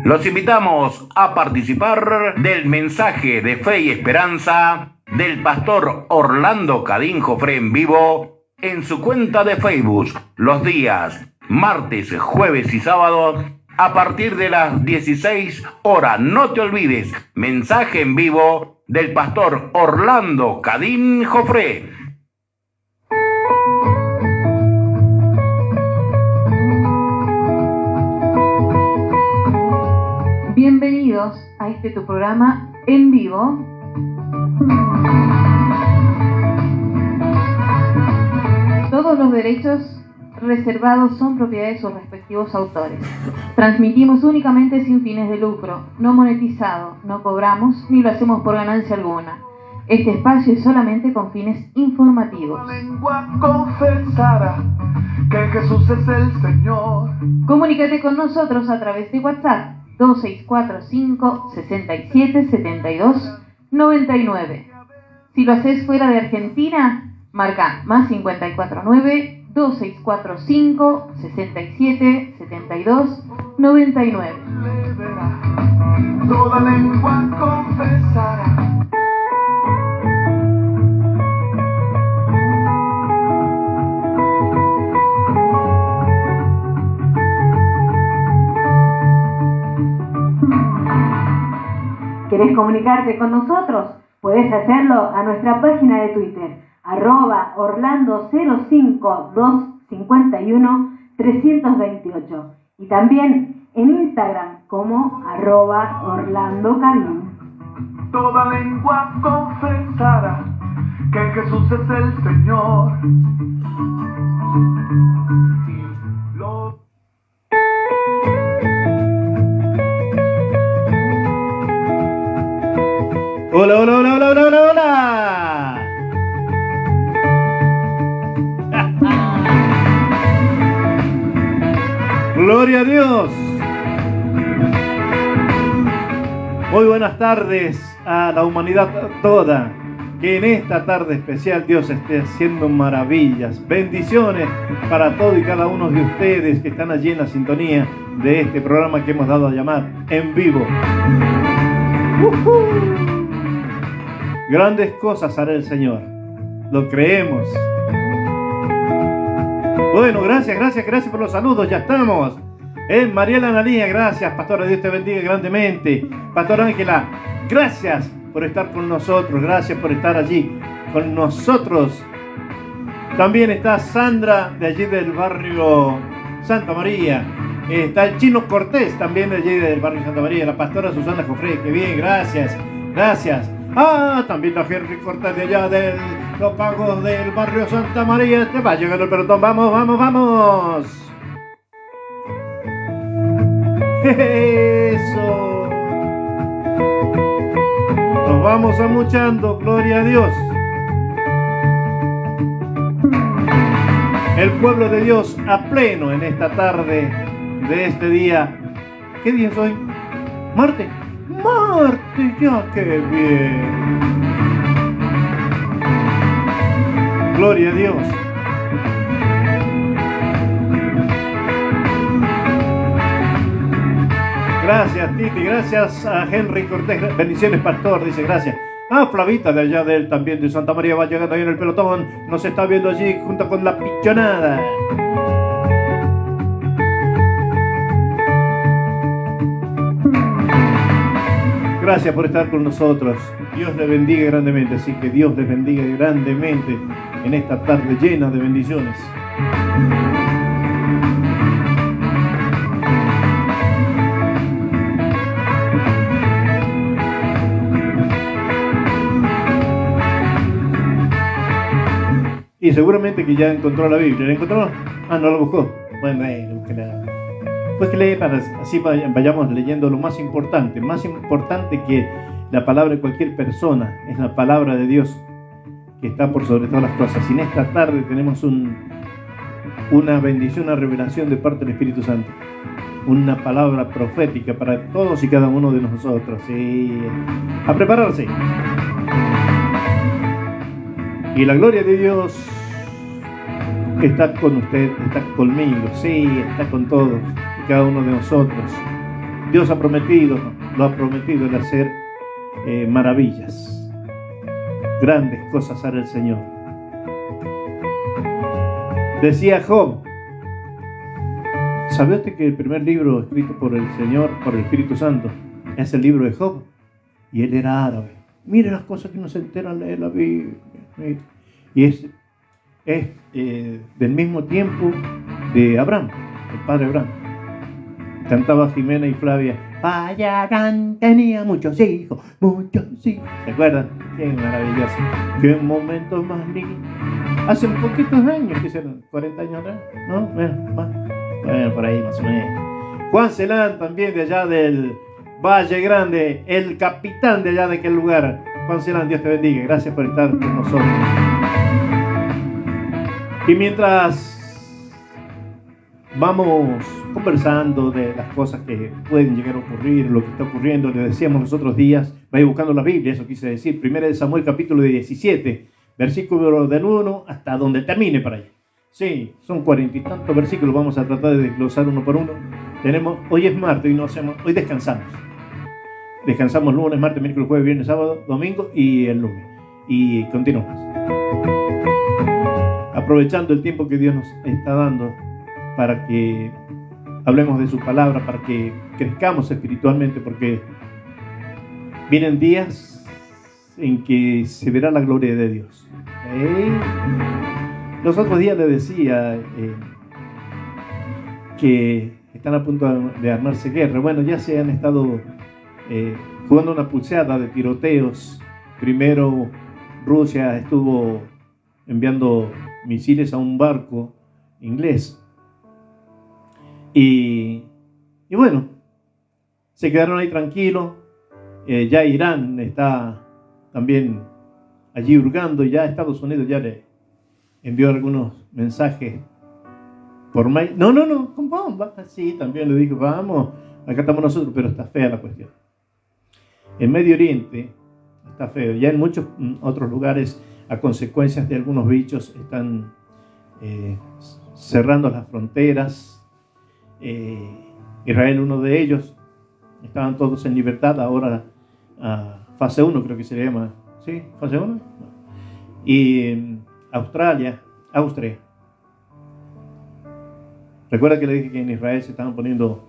Los invitamos a participar del mensaje de fe y esperanza del pastor Orlando Cadín Jofré en vivo en su cuenta de Facebook los días martes, jueves y sábados a partir de las 16 horas. No te olvides, mensaje en vivo del pastor Orlando Cadín Jofré. Bienvenidos a este tu programa en vivo. Todos los derechos reservados son propiedad de sus respectivos autores. Transmitimos únicamente sin fines de lucro, no monetizado, no cobramos ni lo hacemos por ganancia alguna. Este espacio es solamente con fines informativos. La lengua confesará que Jesús es el Señor. Comunícate con nosotros a través de WhatsApp 2645 67 72 99. Si lo haces fuera de Argentina, marca más 549 2645 67 72 99. Toda lengua confesará. ¿Querés comunicarte con nosotros? Puedes hacerlo a nuestra página de Twitter, @Orlando05251-328, y también en Instagram como @OrlandoCadín. Toda lengua confesará que Jesús es el Señor. Hola, hola, hola, hola, hola, hola, hola. Gloria a Dios. Muy buenas tardes a la humanidad toda. Que en esta tarde especial Dios esté haciendo maravillas, bendiciones para todo y cada uno de ustedes que están allí en la sintonía de este programa que hemos dado a llamar En Vivo. Grandes cosas hará el Señor. Lo creemos. Bueno, gracias por los saludos. Ya estamos. Mariela Analía, gracias. Pastora, Dios te bendiga grandemente. Pastora Ángela, gracias por estar con nosotros. Gracias por estar allí con nosotros. También está Sandra, de allí del barrio Santa María. Está el Chino Cortés, también de allí del barrio Santa María. La pastora Susana Jofré, que bien, gracias. También la Henry Cortés de allá de los pagos del barrio Santa María. Te va llegando el pelotón. Vamos. Eso. Nos vamos amuchando, gloria a Dios. El pueblo de Dios a pleno en esta tarde de este día. ¿Qué día es hoy? Martes, ya, qué bien. Gloria a Dios. Gracias, Titi, gracias a Henry Cortés. Bendiciones, pastor, dice gracias. Flavita de allá de él, también de Santa María, va llegando ahí en el pelotón. Nos está viendo allí junto con la pichonada. Gracias por estar con nosotros. Dios le bendiga grandemente. Así que Dios les bendiga grandemente en esta tarde llena de bendiciones. Y seguramente que ya encontró la Biblia. ¿La encontró? No la buscó. Bueno, búsquela. Pues que lee para así vayamos leyendo lo más importante que la palabra de cualquier persona es la palabra de Dios, que está por sobre todas las cosas. Y en esta tarde tenemos una bendición, una revelación de parte del Espíritu Santo, una palabra profética para todos y cada uno de nosotros. Sí. A prepararse. Y la gloria de Dios está con usted, está conmigo, sí, está con todos y cada uno de nosotros. Dios lo ha prometido de hacer maravillas. Grandes cosas hará el Señor. Decía Job, ¿sabe usted que el primer libro escrito por el Señor, por el Espíritu Santo, es el libro de Job? Y él era árabe. Mire las cosas que no se enteran de la Biblia. Y es del mismo tiempo de Abraham, el padre Abraham. Cantaba Jimena y Flavia. Payagán tenía muchos hijos. ¿Se acuerdan? Qué maravilloso. Qué momentos más lindos. Hace poquitos años, que serán 40 años atrás, ¿no? Bueno, por ahí más o menos. Juan Celán, también de allá del Valle Grande, el capitán de allá de aquel lugar. Juan Celán, Dios te bendiga. Gracias por estar con nosotros. Y mientras vamos conversando de las cosas que pueden llegar a ocurrir, lo que está ocurriendo, le decíamos los otros días, vaya buscando la Biblia, eso quise decir, 1 Samuel capítulo 17, versículo del 1 hasta donde termine para allá. Sí, son 40 y tantos versículos, vamos a tratar de desglosar uno por uno. Hoy es martes y hoy descansamos. Descansamos lunes, martes, miércoles, jueves, viernes, sábado, domingo y el lunes. Y continuamos. Aprovechando el tiempo que Dios nos está dando para que hablemos de su palabra, para que crezcamos espiritualmente, porque vienen días en que se verá la gloria de Dios. Los otros días les decía que están a punto de armarse guerra. Bueno, ya se han estado jugando una pulseada de tiroteos. Primero Rusia estuvo enviando misiles a un barco inglés. Y bueno, se quedaron ahí tranquilos. Ya Irán está también allí hurgando, y ya Estados Unidos ya le envió algunos mensajes por mail. No, con bombas. Sí, también le dijo, vamos, acá estamos nosotros, pero está fea la cuestión. En Medio Oriente está feo. Ya en muchos otros lugares, a consecuencias de algunos bichos, están cerrando las fronteras. Israel, uno de ellos, estaban todos en libertad. Ahora fase 1 creo que se llama. ¿Sí? ¿Fase 1? Y Austria. Recuerda que le dije que en Israel se estaban poniendo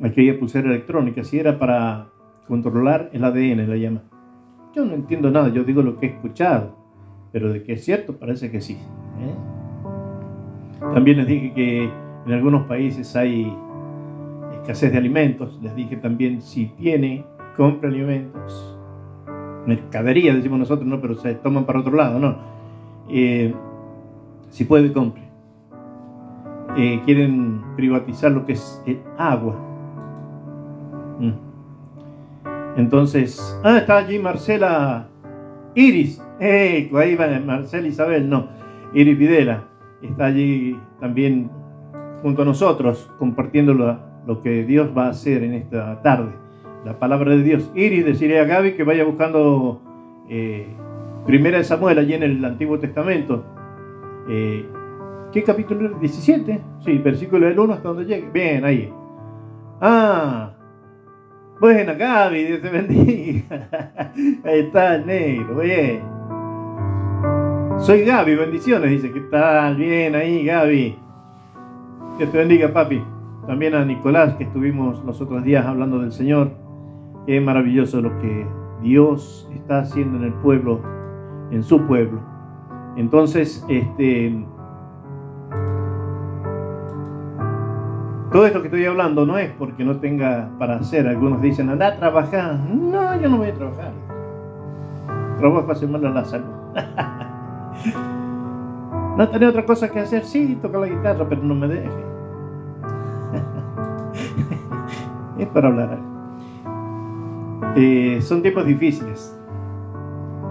aquella pulsera electrónica. Si era para controlar el ADN, la llama. Yo no entiendo nada, yo digo lo que he escuchado, pero de que es cierto, parece que sí. También les dije que en algunos países hay escasez de alimentos. Les dije también, si tiene, compre alimentos. Mercadería, decimos nosotros, no, pero se toman para otro lado, no. Si puede, compre. Quieren privatizar lo que es el agua. Entonces, está allí Marcela Iris. Ahí va Marcela Isabel, no. Iris Videla está allí también junto a nosotros, compartiendo lo que Dios va a hacer en esta tarde. La palabra de Dios. Iris, deciré a Gaby que vaya buscando 1 Samuel allí en el Antiguo Testamento. ¿Qué capítulo? 17. Sí, versículo del 1 hasta donde llegue. Bien, ahí. Buena, Gaby, Dios te bendiga. Ahí está el negro, bien. Soy Gaby, bendiciones, dice. ¿Qué tal? Bien ahí, Gaby. Dios te bendiga, papi. También a Nicolás, que estuvimos los otros días hablando del Señor. Qué maravilloso lo que Dios está haciendo en el pueblo, en su pueblo. Entonces, todo esto que estoy hablando no es porque no tenga para hacer. Algunos dicen, anda a trabajar. No, yo no voy a trabajar. Trabajo para hacer mal a la salud. No tenés otra cosa que hacer. Sí, tocar la guitarra, pero no me deje. Es para hablar. Son tiempos difíciles.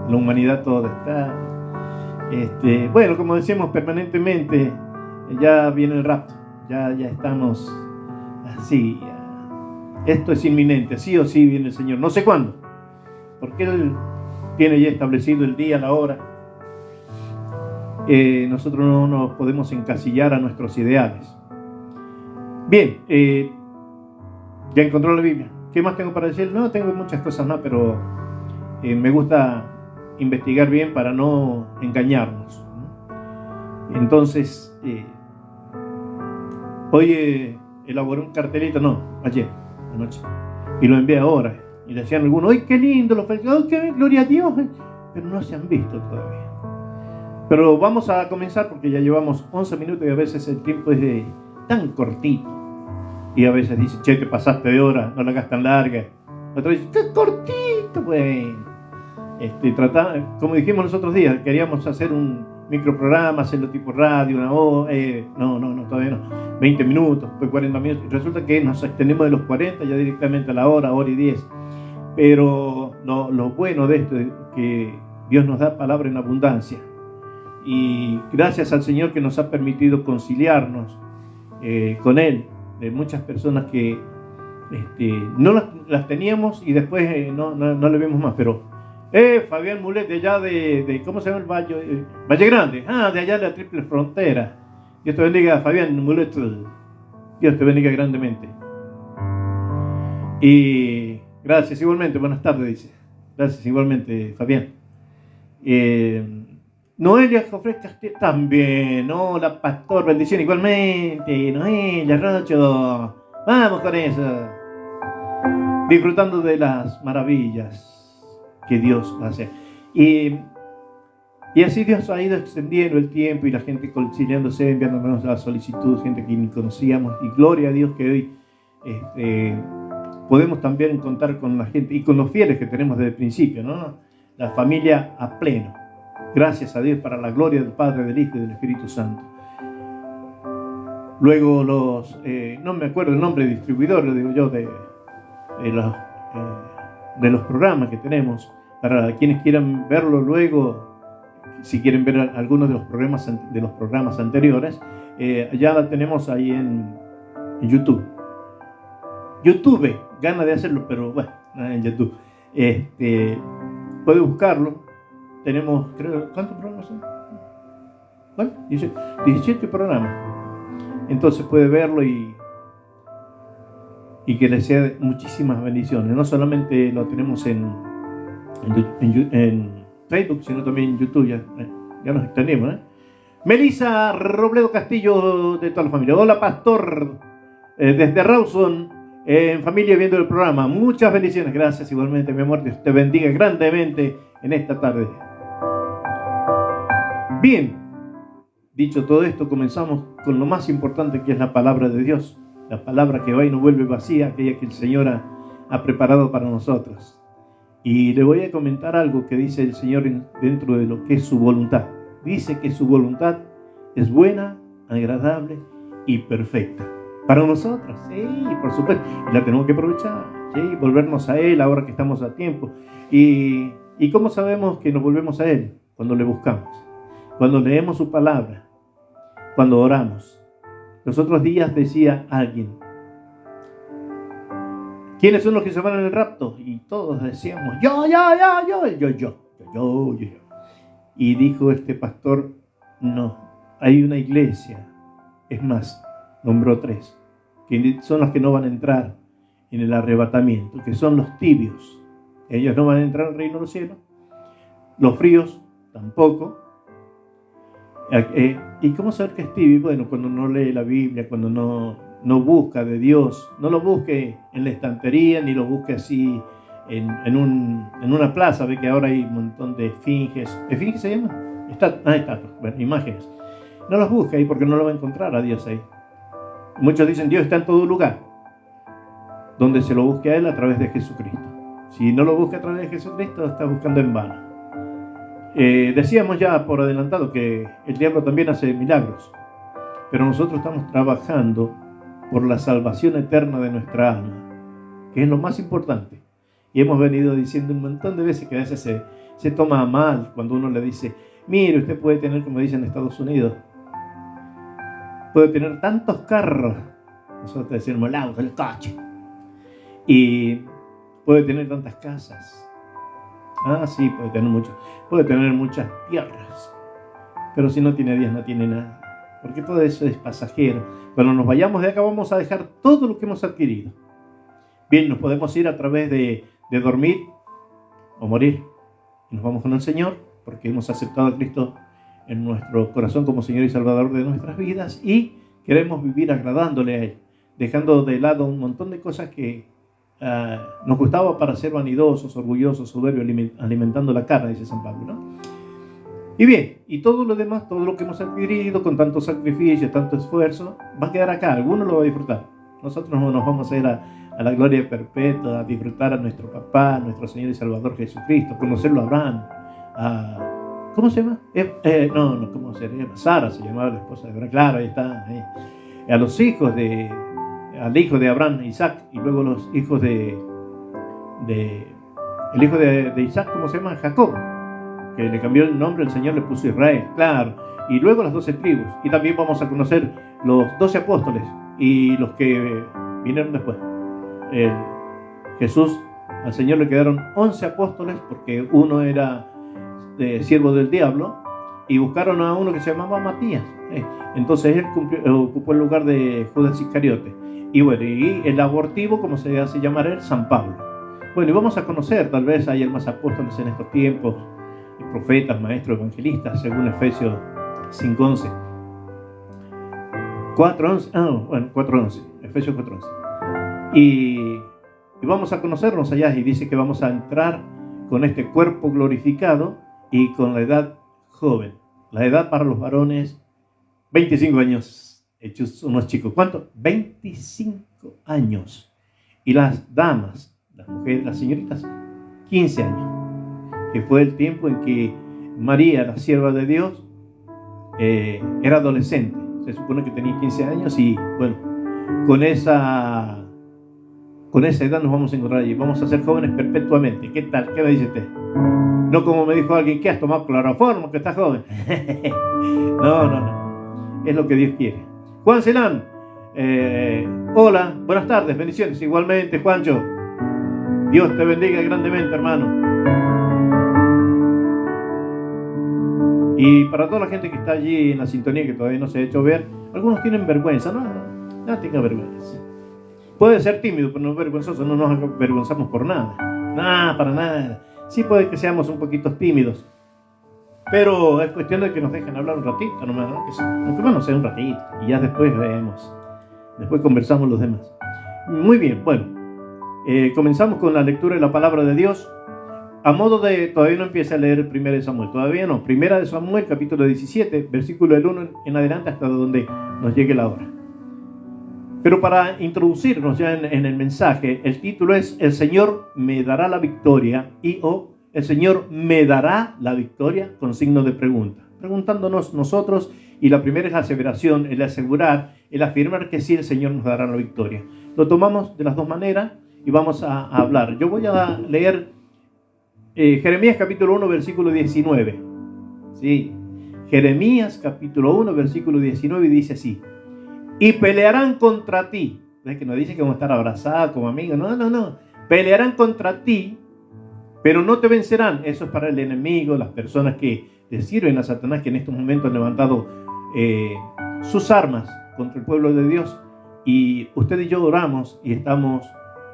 La humanidad toda está. Bueno, como decimos permanentemente, ya viene el rapto. Ya estamos así. Esto es inminente. Sí o sí viene el Señor. No sé cuándo. Porque Él tiene ya establecido el día, la hora. Nosotros no nos podemos encasillar a nuestros ideales. Bien. Ya encontró la Biblia. ¿Qué más tengo para decir? No, tengo muchas cosas más, pero me gusta investigar bien para no engañarnos. Entonces, hoy elaboré un cartelito, ayer, anoche, y lo envié ahora. Y decían algunos, ¡ay, qué lindo! Los ¡ay, qué gloria a Dios! Pero no se han visto todavía. Pero vamos a comenzar porque ya llevamos 11 minutos y a veces el tiempo es tan cortito. Y a veces dice, che, te pasaste de hora, no la hagas tan larga. Otra dice, qué cortito, pues. Como dijimos los otros días, queríamos hacer un microprograma, hacerlo tipo radio, una hora. No, todavía no. 20 minutos, pues 40 minutos. Y resulta que nos extendemos de los 40 ya directamente a la hora y 10. Pero lo bueno de esto es que Dios nos da palabra en abundancia. Y gracias al Señor que nos ha permitido conciliarnos con Él, de muchas personas que no las teníamos y después no le vemos más. Pero Fabián Mulet, de allá de ¿cómo se llama el valle? Valle Grande, de allá de la Triple Frontera. Dios te bendiga, Fabián Mulet. Dios te bendiga grandemente. Y gracias igualmente, buenas tardes, dice. Gracias igualmente, Fabián. Noelia Jofre Castillo también. Hola, pastor, bendición igualmente. Noelia Rocho, vamos con eso. Disfrutando de las maravillas que Dios hace. Y así Dios ha ido extendiendo el tiempo y la gente conciliándose, enviándonos la solicitud, gente que ni conocíamos. Y gloria a Dios que hoy podemos también contar con la gente y con los fieles que tenemos desde el principio, ¿no? La familia a pleno. Gracias a Dios, para la gloria del Padre, del Hijo y del Espíritu Santo. Luego no me acuerdo el nombre, distribuidor, digo yo, de los programas que tenemos. Para quienes quieran verlo luego, si quieren ver algunos de los programas anteriores, ya la tenemos ahí en YouTube. YouTube, gana de hacerlo, pero bueno, en YouTube. Puede buscarlo. Tenemos, creo, ¿cuántos programas son? Bueno, 17 programas. Entonces puede verlo y que le sea muchísimas bendiciones. No solamente lo tenemos en Facebook, sino también en YouTube. Ya nos extendimos, Melissa Robledo Castillo, de toda la familia. Hola, pastor, desde Rawson, en familia viendo el programa. Muchas bendiciones. Gracias igualmente, mi amor. Dios te bendiga grandemente en esta tarde. Bien, dicho todo esto, comenzamos con lo más importante, que es la palabra de Dios. La palabra que va y no vuelve vacía, aquella que el Señor ha preparado para nosotros. Y le voy a comentar algo que dice el Señor dentro de lo que es su voluntad. Dice que su voluntad es buena, agradable y perfecta. Para nosotros, sí, por supuesto. Y la tenemos que aprovechar, sí, volvernos a Él ahora que estamos a tiempo. ¿Y cómo sabemos que nos volvemos a Él? Cuando le buscamos. Cuando leemos su palabra, cuando oramos. Los otros días decía alguien, ¿quiénes son los que se van en el rapto? Y todos decíamos, yo. Y dijo este pastor, no, hay una iglesia, es más, nombró 3, que son los que no van a entrar en el arrebatamiento, que son los tibios. Ellos no van a entrar al reino de los cielos. Los fríos tampoco. ¿Y cómo saber que es tibio? Bueno, cuando no lee la Biblia, cuando no busca de Dios, no lo busque en la estantería, ni lo busque así en una plaza. Ve que ahora hay un montón de esfinges. ¿Esfinges se llama? Estatuas, bueno, imágenes. No los busque ahí porque no lo va a encontrar a Dios ahí. Muchos dicen Dios está en todo lugar. Donde se lo busque a Él, a través de Jesucristo. Si no lo busca a través de Jesucristo, está buscando en vano. Decíamos ya por adelantado que el diablo también hace milagros, pero nosotros estamos trabajando por la salvación eterna de nuestra alma, que es lo más importante. Y hemos venido diciendo un montón de veces que a veces se toma mal cuando uno le dice, mire, usted puede tener, como dicen en Estados Unidos, puede tener tantos carros, nosotros decimos el auto, el coche, y puede tener tantas casas. Sí, puede tener muchas tierras, pero si no tiene a Dios no tiene nada, porque todo eso es pasajero. Cuando nos vayamos de acá vamos a dejar todo lo que hemos adquirido. Bien, nos podemos ir a través de dormir o morir. Y nos vamos con el Señor porque hemos aceptado a Cristo en nuestro corazón como Señor y Salvador de nuestras vidas y queremos vivir agradándole a Él, dejando de lado un montón de cosas que nos gustaba para ser vanidosos, orgullosos, soberbios, alimentando la carne, dice San Pablo, ¿no? Y bien, y todo lo demás, todo lo que hemos adquirido con tanto sacrificio, tanto esfuerzo, va a quedar acá, alguno lo va a disfrutar. Nosotros no nos vamos a ir a la gloria perpetua, a disfrutar a nuestro papá, a nuestro Señor y Salvador Jesucristo, conocerlo a Abraham, ¿cómo se llama? ¿Cómo se llama? Sara se llamaba la esposa de Abraham, claro, ahí está, a los hijos al hijo de Abraham, Isaac, y luego los hijos el hijo de Isaac, ¿cómo se llama? Jacob, que le cambió el nombre, el Señor le puso Israel, claro, y luego las 12 tribus, y también vamos a conocer los 12 apóstoles, y los que vinieron después. Jesús, al Señor le quedaron 11 apóstoles, porque uno era siervo del diablo, y buscaron a uno que se llamaba Matías, entonces él ocupó el lugar de Judas Iscariote, y bueno, y el abortivo, como se hace llamar él, San Pablo. Bueno, y vamos a conocer, tal vez hay más apóstoles en estos tiempos, profetas, maestros, evangelistas, según Efesios 5:11. 4:11, Efesios 4:11. Y vamos a conocernos allá, y dice que vamos a entrar con este cuerpo glorificado y con la edad joven. La edad para los varones, 25 años, hechos unos chicos. ¿Cuánto? 25 años. Y las damas, las mujeres, las señoritas, 15 años. Que fue el tiempo en que María, la sierva de Dios, era adolescente. Se supone que tenía 15 años y bueno, con esa edad nos vamos a encontrar allí. Vamos a ser jóvenes perpetuamente. ¿Qué tal? ¿Qué me dice usted? No como me dijo alguien, ¿qué has tomado cloroformo? Que estás joven. No. Es lo que Dios quiere. Juan Celán, hola, buenas tardes, bendiciones. Igualmente, Juancho. Dios te bendiga grandemente, hermano. Y para toda la gente que está allí en la sintonía, que todavía no se ha hecho ver, algunos tienen vergüenza. No tenga vergüenza. Puede ser tímido, pero no es vergonzoso. No nos avergonzamos por nada. Nada, para nada. Sí puede que seamos un poquito tímidos, pero es cuestión de que nos dejen hablar un ratito nomás, ¿no? Aunque bueno, sea un ratito, y ya después vemos. Después conversamos los demás. Muy bien, bueno. Comenzamos con la lectura de la palabra de Dios. A modo de, todavía no empieza a leer el 1 de Samuel, todavía no. 1 de Samuel, capítulo 17, versículo del 1 en adelante hasta donde nos llegue la hora. Pero para introducirnos ya en el mensaje, el título es El Señor me dará la victoria El Señor me dará la victoria con signo de pregunta. Preguntándonos nosotros, y la primera es la aseveración, el asegurar, el afirmar que sí, el Señor nos dará la victoria. Lo tomamos de las dos maneras y vamos a hablar. Yo voy a leer Jeremías capítulo 1, versículo 19. Sí, Jeremías capítulo 1, versículo 19 y dice así: y pelearán contra ti. ¿Ves que nos dice que vamos a estar abrazados como amigos? No. Pelearán contra ti, pero no te vencerán. Eso es para el enemigo, las personas que le sirven a Satanás, que en estos momentos han levantado sus armas contra el pueblo de Dios. Y usted y yo oramos y estamos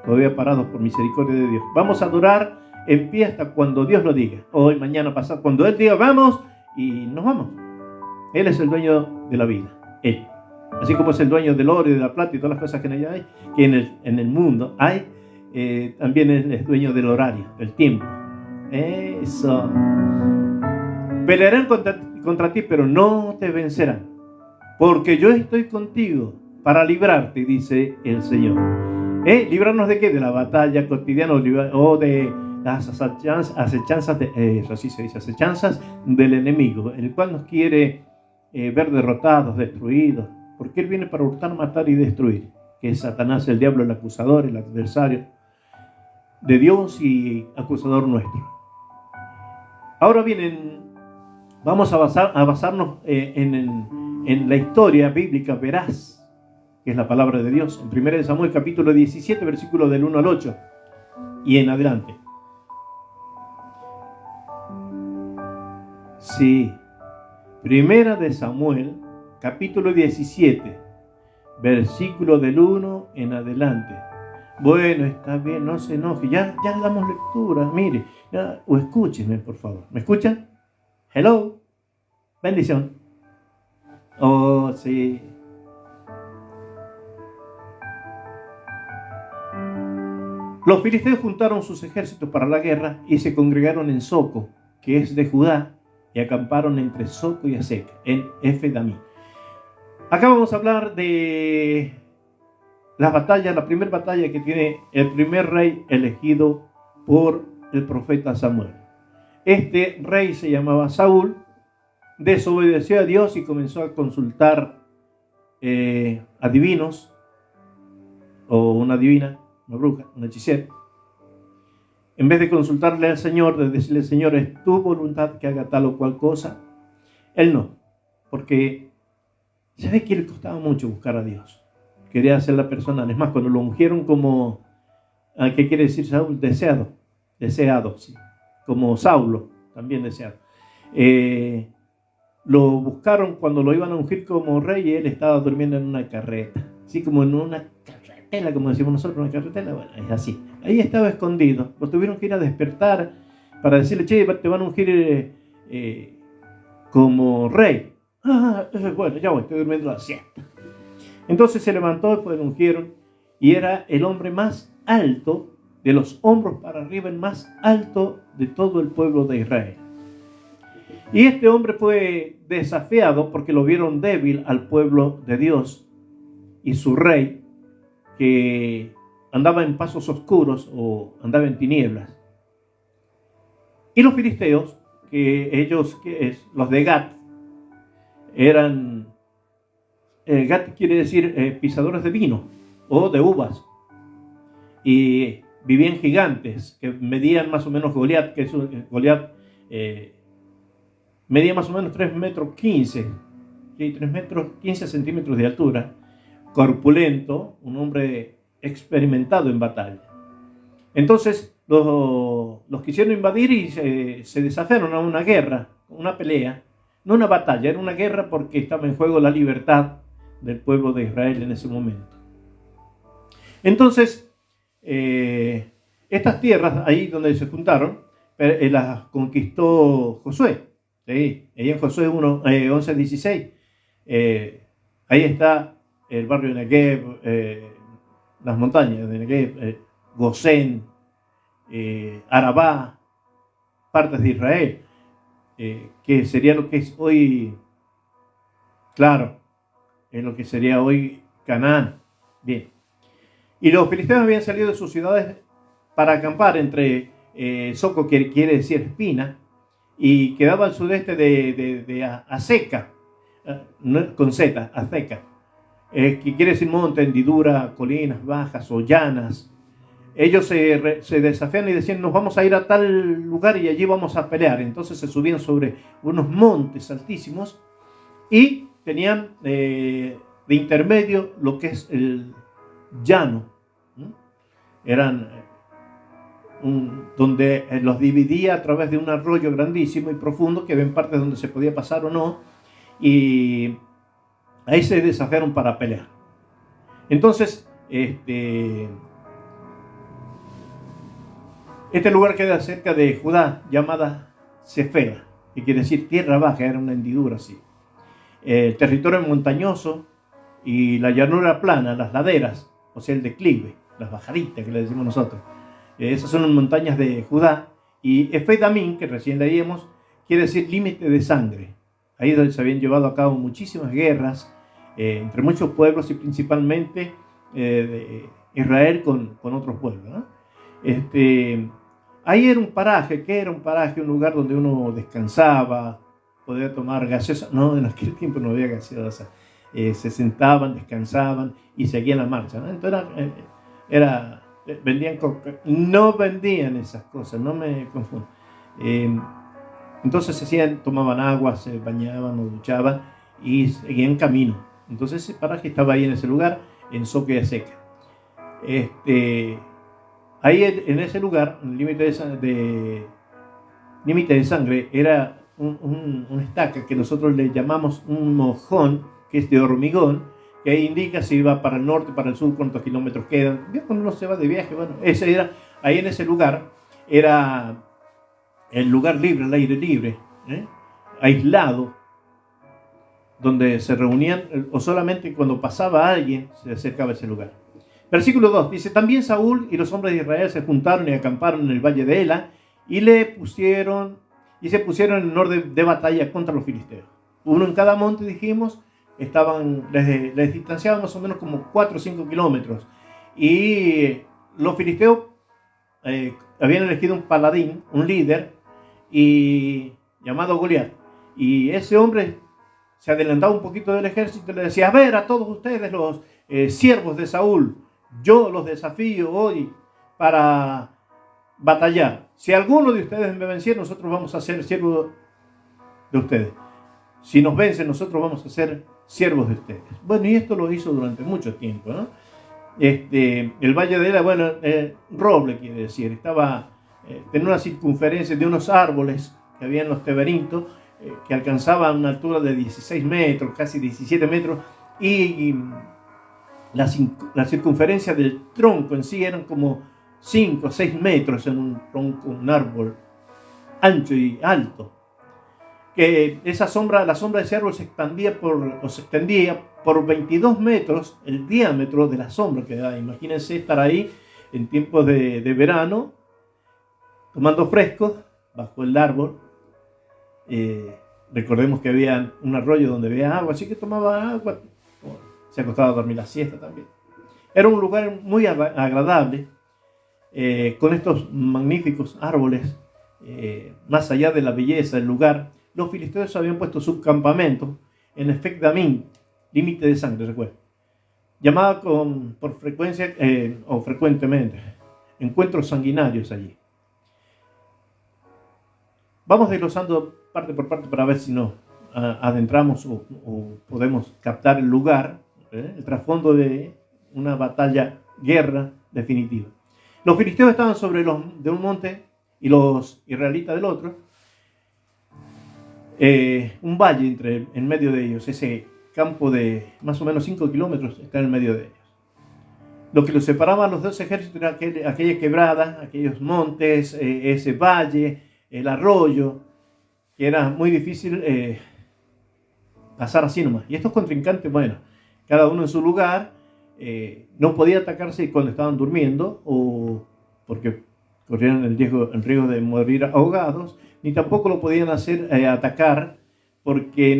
todavía parados por misericordia de Dios. Vamos a adorar en pie hasta cuando Dios lo diga. Hoy, mañana, pasado, cuando Él diga vamos, y nos vamos. Él es el dueño de la vida. Él. Así como es el dueño del oro y de la plata y todas las cosas que en ella hay, que en el mundo hay, también es dueño del horario, del tiempo. Eso. Pelearán contra ti, pero no te vencerán, porque yo estoy contigo para librarte, dice el Señor. ¿Librarnos de qué? De la batalla cotidiana o de las acechanzas, eso así se dice, acechanzas del enemigo, el cual nos quiere ver derrotados, destruidos, porque Él viene para hurtar, matar y destruir, que es Satanás, el diablo, el acusador, el adversario de Dios y acusador nuestro. Ahora bien, vamos a basarnos en la historia bíblica veraz, que es la palabra de Dios, en 1 de Samuel capítulo 17, versículo del 1 al 8 y en adelante. Sí, 1 de Samuel capítulo 17, versículo del 1 en adelante. Bueno, está bien, no se enoje. Ya le damos lectura. Mire, o escúchenme, por favor. ¿Me escuchan? Hello. Bendición. Oh, sí. Los filisteos juntaron sus ejércitos para la guerra y se congregaron en Soco, que es de Judá, y acamparon entre Soco y Aseca, en Efedamí. Acá vamos a hablar de las batallas, la primera batalla que tiene el primer rey elegido por el profeta Samuel. Este rey se llamaba Saúl, desobedeció a Dios y comenzó a consultar adivinos, o una divina, una bruja, una hechicera. En vez de consultarle al Señor, de decirle, Señor, ¿es tu voluntad que haga tal o cual cosa? Él no, porque se ve que le costaba mucho buscar a Dios. Quería hacerla personal. Es más, cuando lo ungieron como, ¿qué quiere decir Saúl? Deseado, sí. Como Saulo, también deseado. Lo buscaron cuando lo iban a ungir como rey y él estaba durmiendo en una carreta. Así como en una carretela, como decimos nosotros, una carretela, bueno, es así. Ahí estaba escondido. Lo tuvieron que ir a despertar para decirle, che, te van a ungir como rey. Bueno, ya voy, estoy durmiendo la siesta. Entonces se levantó, lo ungieron, y era el hombre más alto, de los hombros para arriba, el más alto de todo el pueblo de Israel. Y este hombre fue desafiado porque lo vieron débil al pueblo de Dios y su rey, que andaba en pasos oscuros o andaba en tinieblas. Y los filisteos, los de Gat, eran, Gat quiere decir pisadores de vino o de uvas, y vivían gigantes que medían más o menos Goliat, que es Goliat medía más o menos 3 metros 15, ¿sí? 3 metros 15 centímetros de altura, corpulento, un hombre experimentado en batalla. Entonces los quisieron invadir y se desafiaron a una guerra, una pelea, no una batalla, era una guerra porque estaba en juego la libertad del pueblo de Israel en ese momento. Entonces, estas tierras ahí donde se juntaron, las conquistó Josué. ¿Sí? Ahí en Josué 11:16, ahí está el barrio de Negev, las montañas de Negev, Gosén, Arabá, partes de Israel, que sería lo que es hoy, claro, es lo que sería hoy Canaán. Bien. Y los filisteos habían salido de sus ciudades para acampar entre Soco, que quiere decir espina, y quedaba al sudeste de Aseca, con Z, Aseca, que quiere decir monte, hendidura, colinas bajas o llanas. Ellos se desafían y decían, nos vamos a ir a tal lugar y allí vamos a pelear. Entonces se subían sobre unos montes altísimos y tenían de intermedio lo que es el llano. Eran donde los dividía a través de un arroyo grandísimo y profundo, que ven partes donde se podía pasar o no, y ahí se desafiaron para pelear. Entonces este lugar queda cerca de Judá, llamada Cefela, que quiere decir tierra baja, era una hendidura así. El territorio es montañoso y la llanura plana, las laderas, o sea el declive, las bajaditas que le decimos nosotros. Esas son las montañas de Judá. Y Efedamín, que recién leíamos, quiere decir límite de sangre. Ahí donde se habían llevado a cabo muchísimas guerras entre muchos pueblos y principalmente de Israel con otros pueblos, ¿no? Ahí era un paraje. ¿Qué era un paraje? Un lugar donde uno descansaba, podía tomar gaseosa. No, en aquel tiempo no había gaseosa. Se sentaban, descansaban y seguían la marcha, ¿no? Entonces vendían coca, no vendían esas cosas, no me confundo. Entonces tomaban agua, se bañaban o duchaban y seguían camino. Entonces ese paraje estaba ahí en ese lugar, en Soco y Aseca. Ahí en ese lugar, el límite de sangre, era una estaca que nosotros le llamamos un mojón, que es de hormigón, que indica si va para el norte, para el sur, cuántos kilómetros quedan. Cuando uno se va de viaje, bueno, ese era, ahí en ese lugar, era el lugar libre, el aire libre, aislado, donde se reunían, o solamente cuando pasaba alguien se acercaba a ese lugar. Versículo 2 dice: también Saúl y los hombres de Israel se juntaron y acamparon en el valle de Ela y se pusieron en orden de batalla contra los filisteos. Uno en cada monte, dijimos, les distanciaban más o menos como 4 o 5 kilómetros. Y los filisteos habían elegido un paladín, un líder, llamado Goliat. Y ese hombre se adelantaba un poquito del ejército y le decía: a ver, a todos ustedes los siervos de Saúl, yo los desafío hoy para batallar. Si alguno de ustedes me venciera, nosotros vamos a ser siervos de ustedes. Si nos vencen, nosotros vamos a ser siervos de ustedes. Bueno, y esto lo hizo durante mucho tiempo, ¿no? El valle de Ela, bueno, roble quiere decir, tenía una circunferencia de unos árboles que había en los teberintos, que alcanzaban una altura de 16 metros, casi 17 metros, y la circunferencia del tronco en sí eran como 5 o 6 metros en un tronco, un árbol ancho y alto. Que la sombra de ese árbol se extendía por 22 metros el diámetro de la sombra que da. Imagínense estar ahí en tiempos de verano, tomando fresco bajo el árbol. Recordemos que había un arroyo donde había agua, así que tomaba agua, se acostaba a dormir la siesta también. Era un lugar muy agradable, con estos magníficos árboles. Más allá de la belleza del lugar, los filisteos habían puesto su campamento en Efec-Damim, límite de sangre, recuerden, llamada por frecuencia o frecuentemente encuentros sanguinarios allí. Vamos desglosando parte por parte para ver si nos adentramos o podemos captar el lugar, el trasfondo de una guerra definitiva. Los filisteos estaban de un monte y los israelitas del otro. Un valle en medio de ellos, ese campo de más o menos 5 kilómetros está en medio de ellos. Lo que los separaba a los dos ejércitos era aquella quebrada, aquellos montes, ese valle, el arroyo, que era muy difícil pasar así nomás. Y estos contrincantes, bueno, cada uno en su lugar, no podía atacarse cuando estaban durmiendo o porque corrían el riesgo de morir ahogados, ni tampoco lo podían atacar porque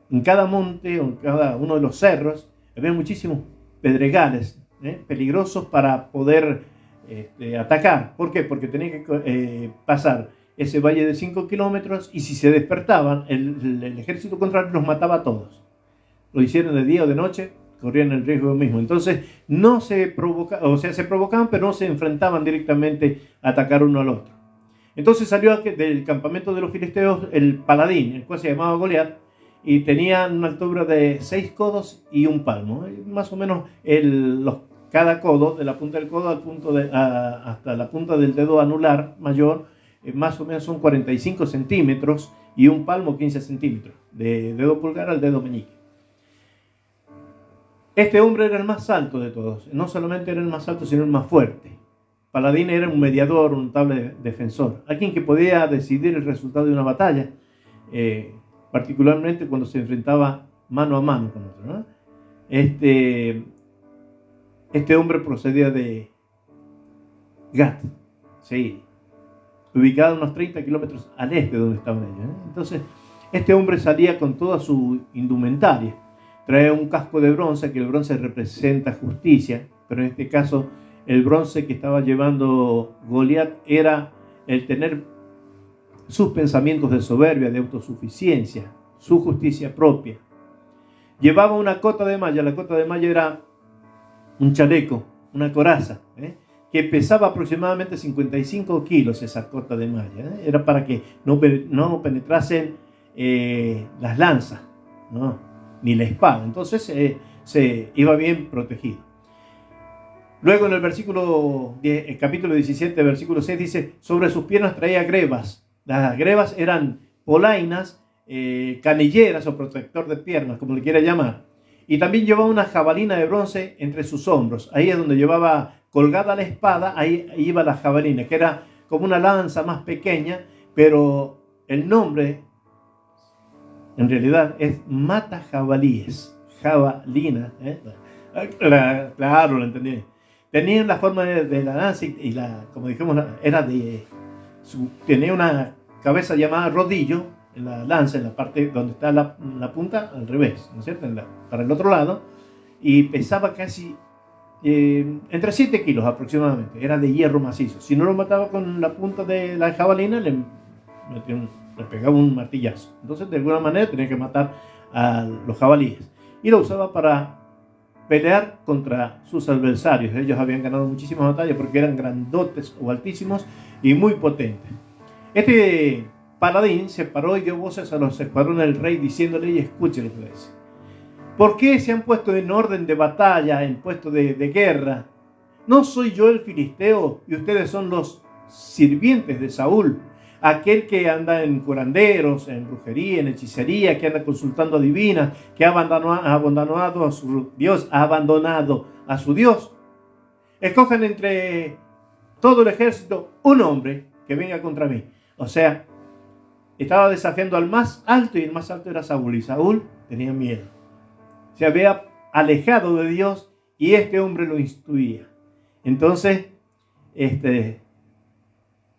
en cada monte o en cada uno de los cerros había muchísimos pedregales peligrosos para poder atacar. ¿Por qué? Porque tenían que pasar ese valle de 5 kilómetros y si se despertaban, el ejército contrario los mataba a todos. Lo hicieron de día o de noche, corrían el riesgo mismo. Entonces no se provocaban, pero no se enfrentaban directamente a atacar uno al otro. Entonces salió del campamento de los filisteos el paladín, el cual se llamaba Goliat, y tenía una altura de 6 codos y un palmo. Más o menos cada codo, de la punta del codo hasta la punta del dedo anular mayor, más o menos son 45 centímetros y un palmo 15 centímetros, de dedo pulgar al dedo meñique. Este hombre era el más alto de todos. No solamente era el más alto, sino el más fuerte. Paladín era un mediador, un notable defensor, alguien que podía decidir el resultado de una batalla, particularmente cuando se enfrentaba mano a mano con otro, ¿no? Este hombre procedía de Gat, sí, ubicado unos 30 kilómetros al este de donde estaban ellos, ¿eh? Entonces, este hombre salía con toda su indumentaria. Trae un casco de bronce, que el bronce representa justicia, pero en este caso el bronce que estaba llevando Goliat era el tener sus pensamientos de soberbia, de autosuficiencia, su justicia propia. Llevaba una cota de malla. La cota de malla era un chaleco, una coraza, que pesaba aproximadamente 55 kilos esa cota de malla. Era para que no penetrasen las lanzas, ni la espada. Entonces se iba bien protegido. Luego en el capítulo 17, versículo 6 dice: sobre sus piernas traía grebas. Las grebas eran polainas canilleras o protector de piernas, como le quiera llamar. Y también llevaba una jabalina de bronce entre sus hombros. Ahí es donde llevaba colgada la espada, ahí iba la jabalina, que era como una lanza más pequeña, pero el nombre en realidad es mata jabalíes, jabalina. Claro, lo entendí. Tenían la forma de la lanza y como dijimos, tenía una cabeza llamada rodillo en la lanza, en la parte donde está la punta, al revés, ¿no es cierto? Para el otro lado, y pesaba casi entre 7 kilos aproximadamente, era de hierro macizo. Si no lo mataba con la punta de la jabalina, le pegaba un martillazo. Entonces, de alguna manera, tenía que matar a los jabalíes. Y lo usaba para pelear contra sus adversarios. Ellos habían ganado muchísimas batallas porque eran grandotes o altísimos y muy potentes. Este paladín se paró y dio voces a los escuadrones del rey diciéndole, y escuchen lo que le dice: ¿por qué se han puesto en orden de batalla, en puesto de guerra? ¿No soy yo el filisteo y ustedes son los sirvientes de Saúl? Aquel que anda en curanderos, en brujería, en hechicería, que anda consultando a divinas, que ha abandonado a su Dios. Escojan entre todo el ejército un hombre que venga contra mí. O sea, estaba desafiando al más alto, y el más alto era Saúl, y Saúl tenía miedo. Se había alejado de Dios y este hombre lo instruía. Entonces,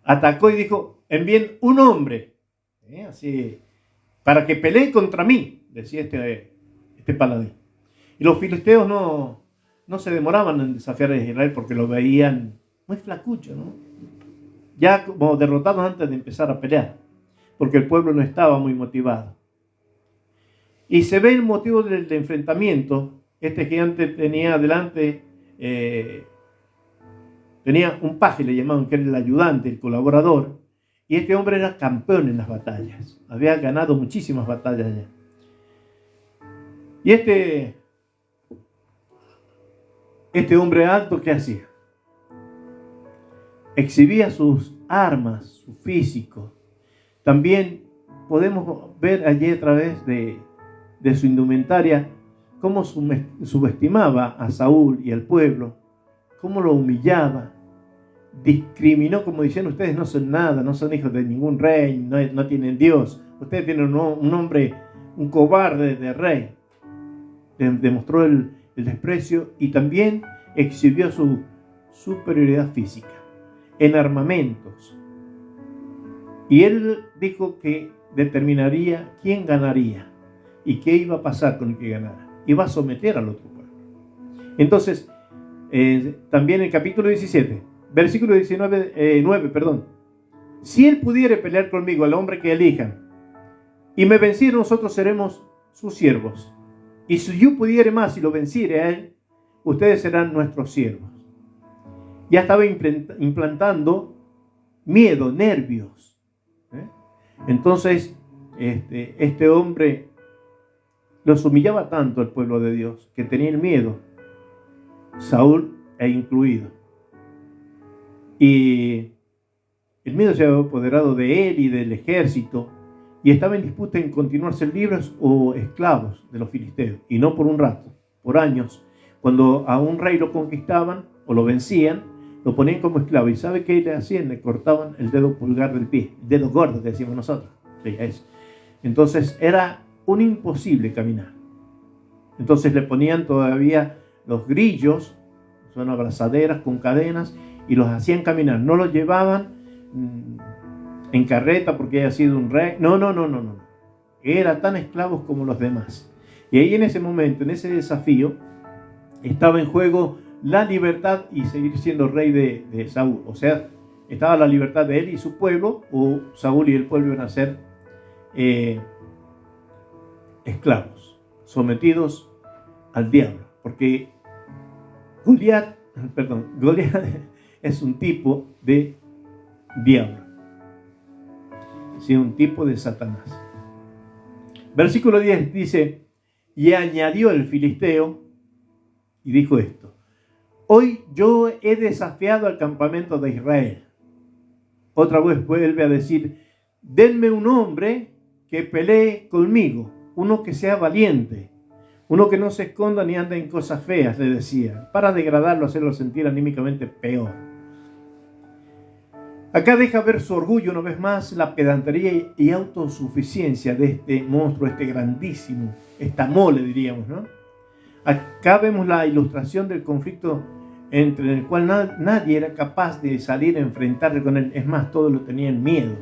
atacó y dijo: envíen un hombre, así, para que pelee contra mí, decía este paladín. Y los filisteos no se demoraban en desafiar a Israel porque lo veían muy flacucho, ¿no? Ya como derrotados antes de empezar a pelear, porque el pueblo no estaba muy motivado. Y se ve el motivo del enfrentamiento. Este gigante tenía adelante, tenía un paje, le llamaban, que era el ayudante, el colaborador. Y este hombre era campeón en las batallas. Había ganado muchísimas batallas ya. Y este hombre alto, ¿qué hacía? Exhibía sus armas, su físico. También podemos ver allí a través de su indumentaria cómo subestimaba a Saúl y al pueblo, cómo lo humillaba, discriminó, como diciendo: ustedes no son nada, no son hijos de ningún rey, no tienen Dios, ustedes tienen un hombre, un cobarde de rey. Demostró el desprecio y también exhibió su superioridad física en armamentos. Y él dijo que determinaría quién ganaría y qué iba a pasar con el que ganara. Iba a someter al otro pueblo. Entonces, también en el capítulo 17, versículo 9, si él pudiere pelear conmigo, al hombre que elijan, y me venciere, nosotros seremos sus siervos. Y si yo pudiere más y lo venciere a él, ustedes serán nuestros siervos. Ya estaba implantando miedo, nervios. Entonces, este hombre los humillaba tanto al pueblo de Dios que tenían miedo, Saúl incluido. Y el miedo se había apoderado de él y del ejército, y estaba en disputa en continuar ser libres o esclavos de los filisteos, y no por un rato, por años. Cuando a un rey lo conquistaban o lo vencían, lo ponían como esclavo. ¿Y sabe qué le hacían? Le cortaban el dedo pulgar del pie, el dedo gordo que decimos nosotros. Sí, eso. Entonces era un imposible caminar. Entonces le ponían todavía los grillos, son abrazaderas con cadenas, y los hacían caminar. No los llevaban en carreta porque haya sido un rey. No. Eran tan esclavos como los demás. Y ahí en ese momento, en ese desafío, estaba en juego la libertad y seguir siendo rey de Saúl. O sea, estaba la libertad de él y su pueblo, o Saúl y el pueblo iban a ser esclavos, sometidos al diablo. Porque Goliat es un tipo de diablo, sí, un tipo de Satanás. Versículo 10 dice: y añadió el filisteo y dijo esto: hoy yo he desafiado al campamento de Israel. Otra vez vuelve a decir: denme un hombre que pelee conmigo, uno que sea valiente, uno que no se esconda ni ande en cosas feas, le decía, para degradarlo, hacerlo sentir anímicamente peor. Acá deja ver su orgullo una vez más, la pedantería y autosuficiencia de este monstruo, este grandísimo, esta mole diríamos, ¿no? Acá vemos la ilustración del conflicto entre el cual nadie era capaz de salir a enfrentarse con él. Es más, todos lo tenían miedo.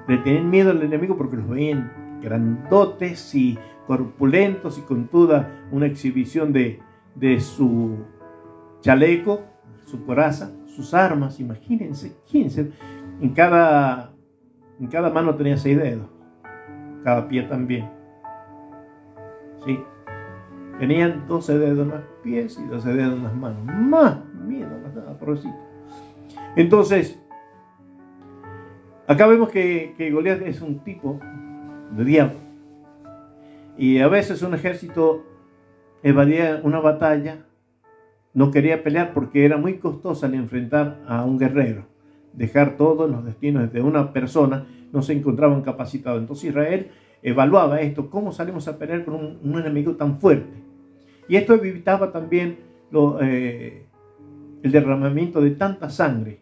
Le tenían miedo al enemigo porque los veían grandotes y corpulentos y con toda una exhibición de su chaleco, su coraza, sus armas. Imagínense, en cada mano tenía 6 dedos, cada pie también. ¿Sí? Tenían 12 dedos en los pies y 12 dedos en las manos. Más miedo, pobrecito. Entonces, acá vemos que Goliat es un tipo de diablo. Y a veces un ejército evadía una batalla, no quería pelear porque era muy costosa al enfrentar a un guerrero. Dejar todos los destinos de una persona, no se encontraban capacitados. Entonces Israel evaluaba esto, cómo salimos a pelear con un enemigo tan fuerte. Y esto evitaba también el derramamiento de tanta sangre,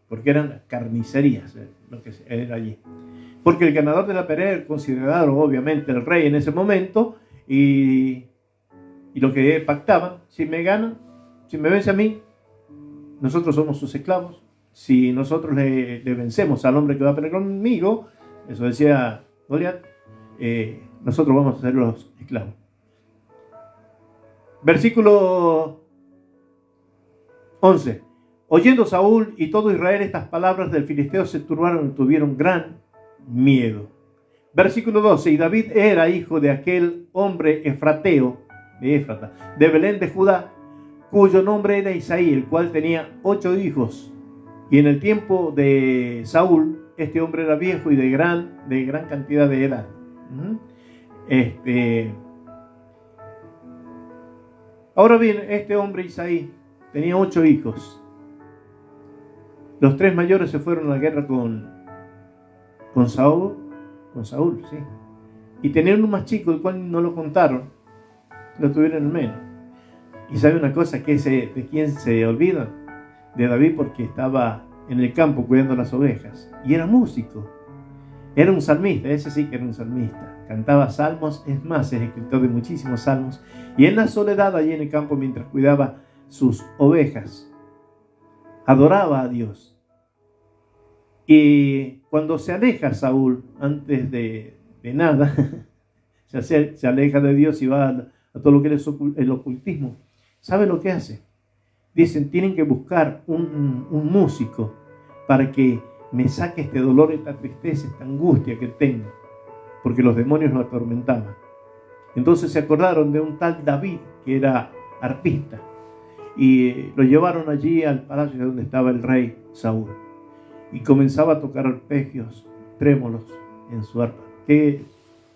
porque eran carnicerías lo que era allí. Porque el ganador de la pelea era considerado obviamente el rey en ese momento, y lo que pactaban: si me ganan, si me vence a mí, nosotros somos sus esclavos. Si nosotros le vencemos al hombre que va a pelear conmigo, eso decía Goliat, nosotros vamos a ser los esclavos. Versículo 11. Oyendo Saúl y todo Israel estas palabras del filisteo, se turbaron y tuvieron gran miedo. Versículo 12. Y David era hijo de aquel hombre efrateo, de Éfrata, de Belén de Judá, cuyo nombre era Isaí, el cual tenía 8 hijos. Y en el tiempo de Saúl, este hombre era viejo y de gran cantidad de edad. Ahora bien, este hombre Isaí tenía 8 hijos. Los 3 mayores se fueron a la guerra con Saúl, sí. Y tenía uno más chico, el cual no lo contaron, lo tuvieron en menos. Y sabe una cosa, ¿de quién se olvida? De David, porque estaba en el campo cuidando las ovejas. Y era músico. Era un salmista, ese sí que era un salmista. Cantaba salmos, es más, es escritor de muchísimos salmos. Y en la soledad allí en el campo, mientras cuidaba sus ovejas, adoraba a Dios. Y cuando se aleja Saúl, antes de nada, se aleja de Dios y va a todo lo que es el ocultismo. ¿Sabe lo que hace? Dicen, tienen que buscar un músico para que me saque este dolor, esta tristeza, esta angustia que tengo, porque los demonios lo atormentaban. Entonces se acordaron de un tal David, que era arpista, y lo llevaron allí al palacio donde estaba el rey Saúl, y comenzaba a tocar arpegios trémolos en su arpa, que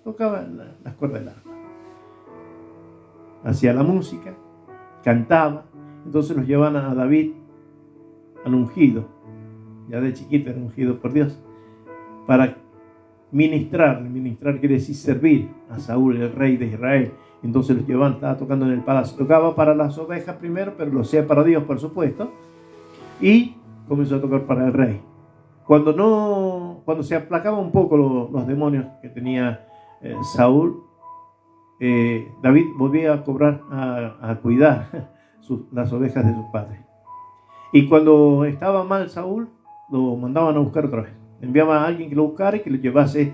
tocaba las cuerdas del arpa. Hacía la música, cantaba. Entonces los llevan a David, al ungido, ya de chiquito era ungido por Dios, para ministrar quiere decir servir a Saúl, el rey de Israel. Entonces los llevan, estaba tocando en el palacio, tocaba para las ovejas primero, pero lo hacía para Dios, por supuesto, y comenzó a tocar para el rey. Cuando se aplacaban un poco los demonios que tenía Saúl, David volvía a cobrar, a cuidar las ovejas de su padre. Y cuando estaba mal Saúl, lo mandaban a buscar otra vez. Enviaba a alguien que lo buscara y que lo llevase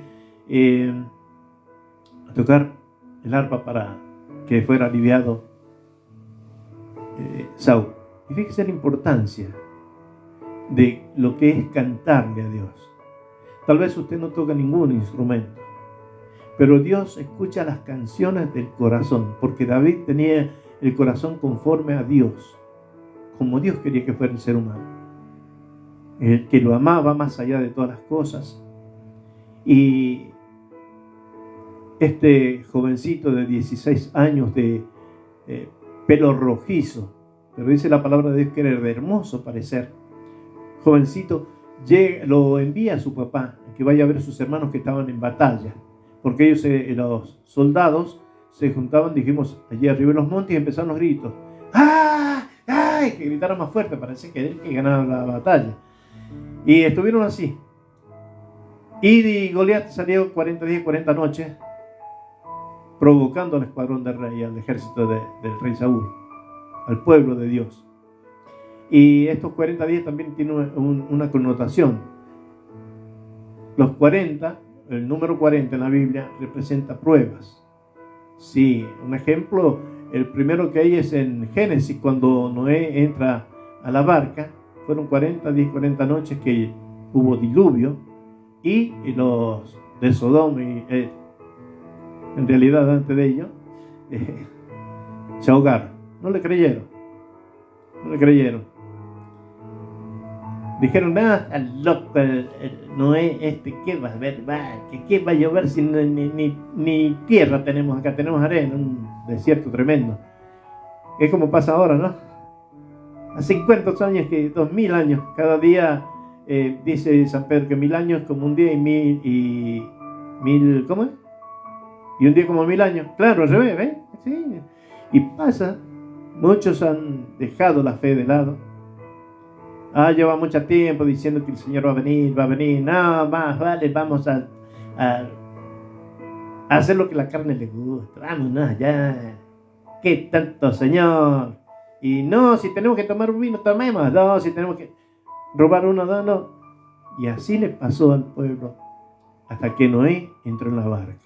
a tocar el arpa para que fuera aliviado Saúl. Y fíjese la importancia de lo que es cantarle a Dios. Tal vez usted no toca ningún instrumento, pero Dios escucha las canciones del corazón, porque David tenía el corazón conforme a Dios, como Dios quería que fuera el ser humano, el que lo amaba más allá de todas las cosas. Y este jovencito de 16 años de pelo rojizo, pero dice la palabra de Dios que era de hermoso parecer, jovencito, lo envía a su papá, que vaya a ver a sus hermanos que estaban en batalla, porque ellos, los soldados, se juntaban, dijimos, allí arriba en los montes y empezaron los gritos. ¡Ah! ¡Ay! Que gritaron más fuerte, parece que él que ganaba la batalla. Y estuvieron así. Y Goliat salió 40 días, 40 noches, provocando al escuadrón del rey, al ejército del rey Saúl, al pueblo de Dios. Y estos 40 días también tienen una connotación. Los 40, el número 40 en la Biblia representa pruebas. Sí, un ejemplo, el primero que hay es en Génesis, cuando Noé entra a la barca. Fueron 40 días, 40 noches que hubo diluvio, y los de Sodoma, en realidad antes de ello, se ahogaron. No le creyeron. Dijeron, loco, Noé, ¿qué va a ver? ¿Qué va a llover si ni tierra tenemos acá? Tenemos arena, un desierto tremendo. Es como pasa ahora, ¿no? Hace cuántos años, 2000 años, cada día, dice San Pedro que 1000 años como un día y mil, ¿cómo es? Y un día como 1000 años. Claro, al revés, ¿ves? Sí. Y pasa, muchos han dejado la fe de lado. Lleva mucho tiempo diciendo que el Señor va a venir. No, más vale, vamos a hacer lo que la carne le gusta. Vámonos allá. ¿Qué tanto, Señor? Y no, si tenemos que tomar un vino, tomemos. No, si tenemos que robar uno, no. Y así le pasó al pueblo hasta que Noé entró en la barca.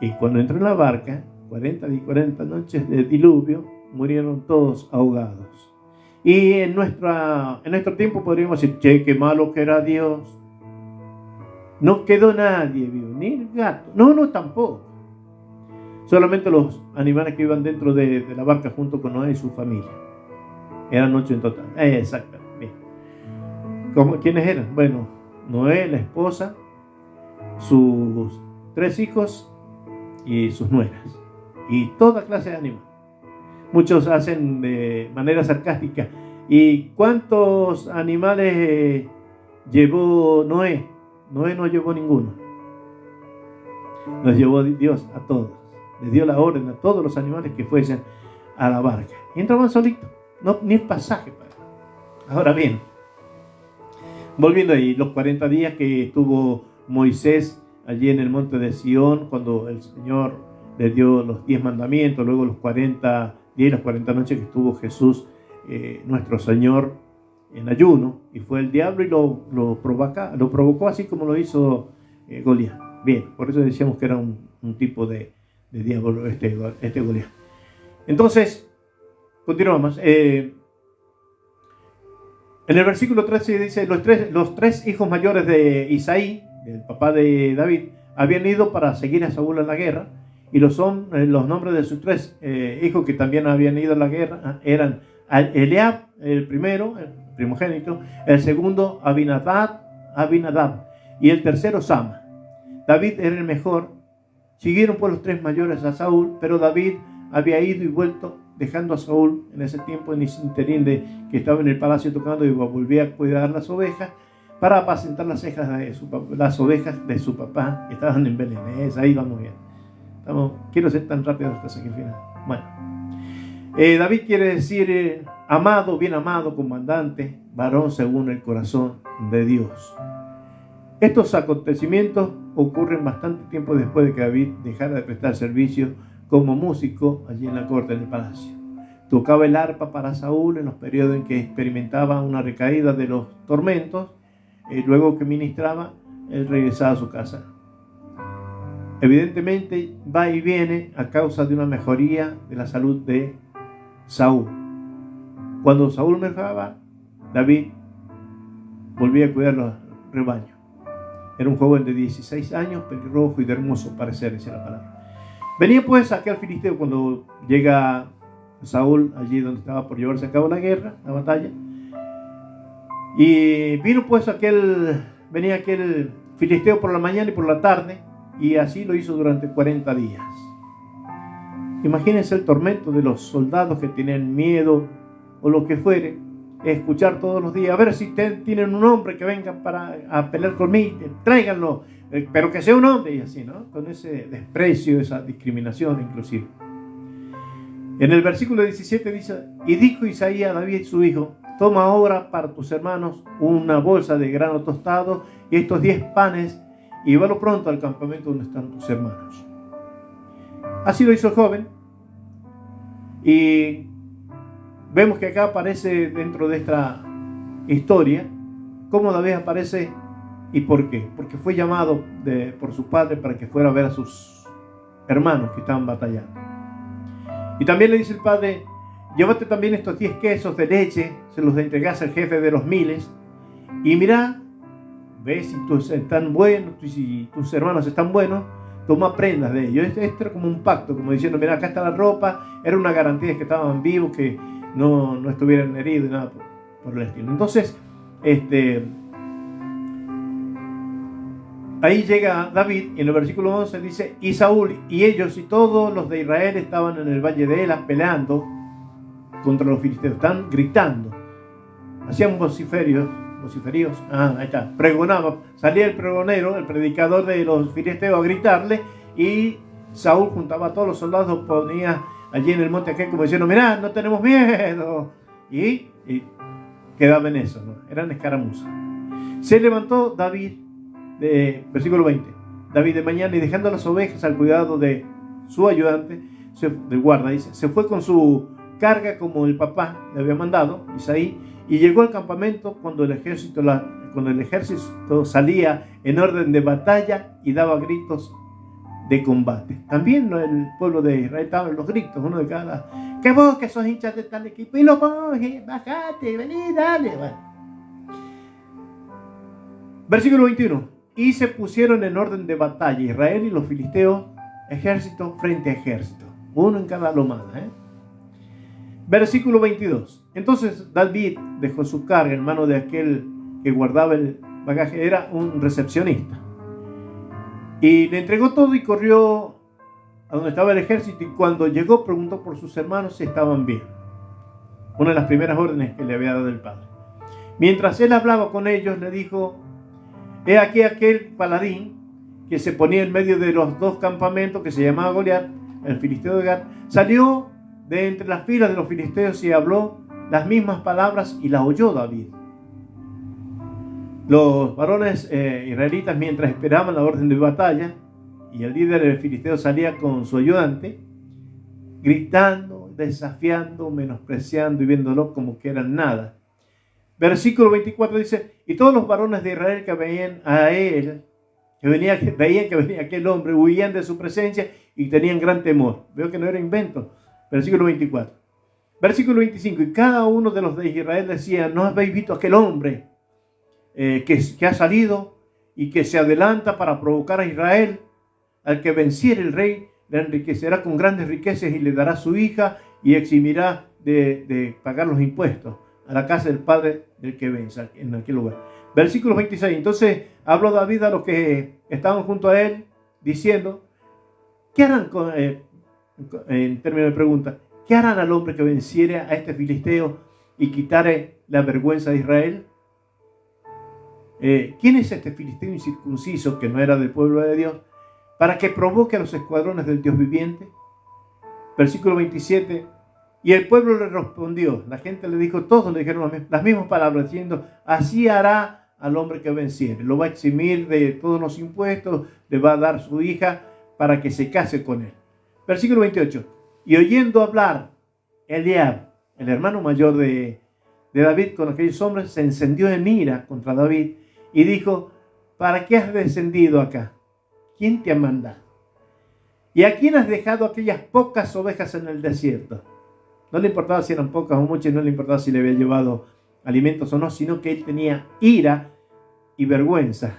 Y cuando entró en la barca, 40 y 40 noches de diluvio, murieron todos ahogados. Y en nuestro tiempo podríamos decir, che, qué malo que era Dios. No quedó nadie vivo, ni el gato. No, tampoco. Solamente los animales que iban dentro de la barca junto con Noé y su familia. Eran 8 en total. Exactamente. ¿Quiénes eran? Bueno, Noé, la esposa, sus 3 hijos y sus nueras. Y toda clase de animales. Muchos hacen de manera sarcástica. ¿Y cuántos animales llevó Noé? Noé no llevó ninguno. Los llevó Dios a todos. Les dio la orden a todos los animales que fuesen a la barca. Y entraban solitos. No, ni pasaje para. Ahora bien, volviendo ahí, los 40 días que estuvo Moisés allí en el monte de Sión, cuando el Señor le dio los 10 mandamientos, luego los 40 días y las 40 noches que estuvo Jesús, nuestro Señor, en ayuno, y fue el diablo y lo provocó así como lo hizo Goliat. Bien, por eso decíamos que era un tipo de diablo este Goliat. Entonces, continuamos. En el versículo 13 dice, los tres hijos mayores de Isaí, el papá de David, habían ido para seguir a Saúl en la guerra. Y los nombres de sus 3 hijos que también habían ido a la guerra eran Eliab, el primero, el primogénito, el segundo Abinadab y el tercero Sama. David era el mejor. Siguieron por los 3 mayores a Saúl, pero David había ido y vuelto, dejando a Saúl en ese tiempo en ese interín que estaba en el palacio tocando, y volvía a cuidar las ovejas para apacentar las ovejas de su papá, que estaban en Belén. Ahí vamos bien. Quiero ser tan rápido hasta que al final. Bueno, David quiere decir amado, bien amado, comandante, varón según el corazón de Dios. Estos acontecimientos ocurren bastante tiempo después de que David dejara de prestar servicio como músico allí en la corte del palacio. Tocaba el arpa para Saúl en los periodos en que experimentaba una recaída de los tormentos. Luego que ministraba, él regresaba a su casa. Evidentemente va y viene a causa de una mejoría de la salud de Saúl. Cuando Saúl mejoraba, David volvía a cuidar los rebaños. Era un joven de 16 años, pelirrojo y de hermoso parecer, dice la palabra. Venía pues aquel filisteo cuando llega Saúl allí donde estaba por llevarse a cabo la guerra, la batalla. Y vino pues venía aquel filisteo por la mañana y por la tarde, y así lo hizo durante 40 días. Imagínense el tormento de los soldados que tenían miedo o lo que fuere, escuchar todos los días, a ver si tienen un hombre que venga a pelear conmigo, tráiganlo, pero que sea un hombre, y así, ¿no? Con ese desprecio, esa discriminación inclusive. En el versículo 17 dice, y dijo Isaías a David su hijo, toma ahora para tus hermanos una bolsa de grano tostado y estos 10 panes, y llévalo pronto al campamento donde están tus hermanos. Así lo hizo el joven, y vemos que acá aparece dentro de esta historia cómo David aparece y por qué. Porque fue llamado por su padre para que fuera a ver a sus hermanos que estaban batallando. Y también le dice el padre, llévate también estos 10 quesos de leche, se los entregás al jefe de los 1000, y mira, ve si están buenos, si tus hermanos están buenos, toma prendas de ellos. Esto era como un pacto, como diciendo, mira, acá está la ropa, era una garantía de que estaban vivos, que no estuvieran heridos y nada por el estilo. Entonces, ahí llega David, y en el versículo 11 dice, y Saúl y ellos y todos los de Israel estaban en el valle de Ela peleando contra los filisteos. Están gritando, hacían vociferios, ahí está, pregonaba, salía el pregonero, el predicador de los filisteos a gritarle, y Saúl juntaba a todos los soldados, ponía allí en el monte aquel como diciendo, mirá, no tenemos miedo, y quedaba en eso, ¿no? Eran escaramuzas. Se levantó David, versículo 20, David de mañana, y dejando las ovejas al cuidado de su ayudante, del guarda, dice, se fue con su carga como el papá le había mandado, Isaí, y llegó al campamento cuando el ejército salía en orden de batalla y daba gritos de combate. También el pueblo de Israel estaba en los gritos, uno de cada, que vos que sos hinchas de tal equipo, y los monjes, bajate, vení, dale. Bueno. Versículo 21, y se pusieron en orden de batalla Israel y los filisteos, ejército frente a ejército, uno en cada lomada. Versículo 22, entonces David dejó su carga en mano de aquel que guardaba el bagaje, era un recepcionista, y le entregó todo y corrió a donde estaba el ejército, y cuando llegó preguntó por sus hermanos si estaban bien. Una de las primeras órdenes que le había dado el padre. Mientras él hablaba con ellos, le dijo, he aquí aquel paladín que se ponía en medio de los dos campamentos, que se llamaba Goliat, el filisteo de Gat, salió de entre las filas de los filisteos y habló las mismas palabras, y las oyó David. Los varones israelitas, mientras esperaban la orden de batalla, y el líder del filisteo salía con su ayudante, gritando, desafiando, menospreciando y viéndolo como que eran nada. Versículo 24 dice, y todos los varones de Israel que veían a él, veían que venía aquel hombre, huían de su presencia y tenían gran temor. Veo que no era invento. Versículo 24. Versículo 25, y cada uno de los de Israel decía, ¿no habéis visto aquel hombre que ha salido y que se adelanta para provocar a Israel? Al que venciere el rey le enriquecerá con grandes riquezas y le dará su hija y eximirá de pagar los impuestos a la casa del padre del que venza en aquel lugar. Versículo 26, entonces habló David a los que estaban junto a él diciendo, ¿qué harán en términos de pregunta? ¿Qué harán al hombre que venciere a este filisteo y quitare la vergüenza de Israel? ¿Quién es este filisteo incircunciso que no era del pueblo de Dios, para que provoque a los escuadrones del Dios viviente? Versículo 27, y el pueblo le respondió, la gente le dijo, todos le dijeron las mismas palabras, diciendo, así hará al hombre que venciere, lo va a eximir de todos los impuestos, le va a dar su hija para que se case con él. Versículo 28, y oyendo hablar Eliab, el hermano mayor de David, con aquellos hombres, se encendió en ira contra David y dijo, ¿para qué has descendido acá? ¿Quién te ha mandado? ¿Y a quién has dejado aquellas pocas ovejas en el desierto? No le importaba si eran pocas o muchas, no le importaba si le había llevado alimentos o no, sino que él tenía ira y vergüenza,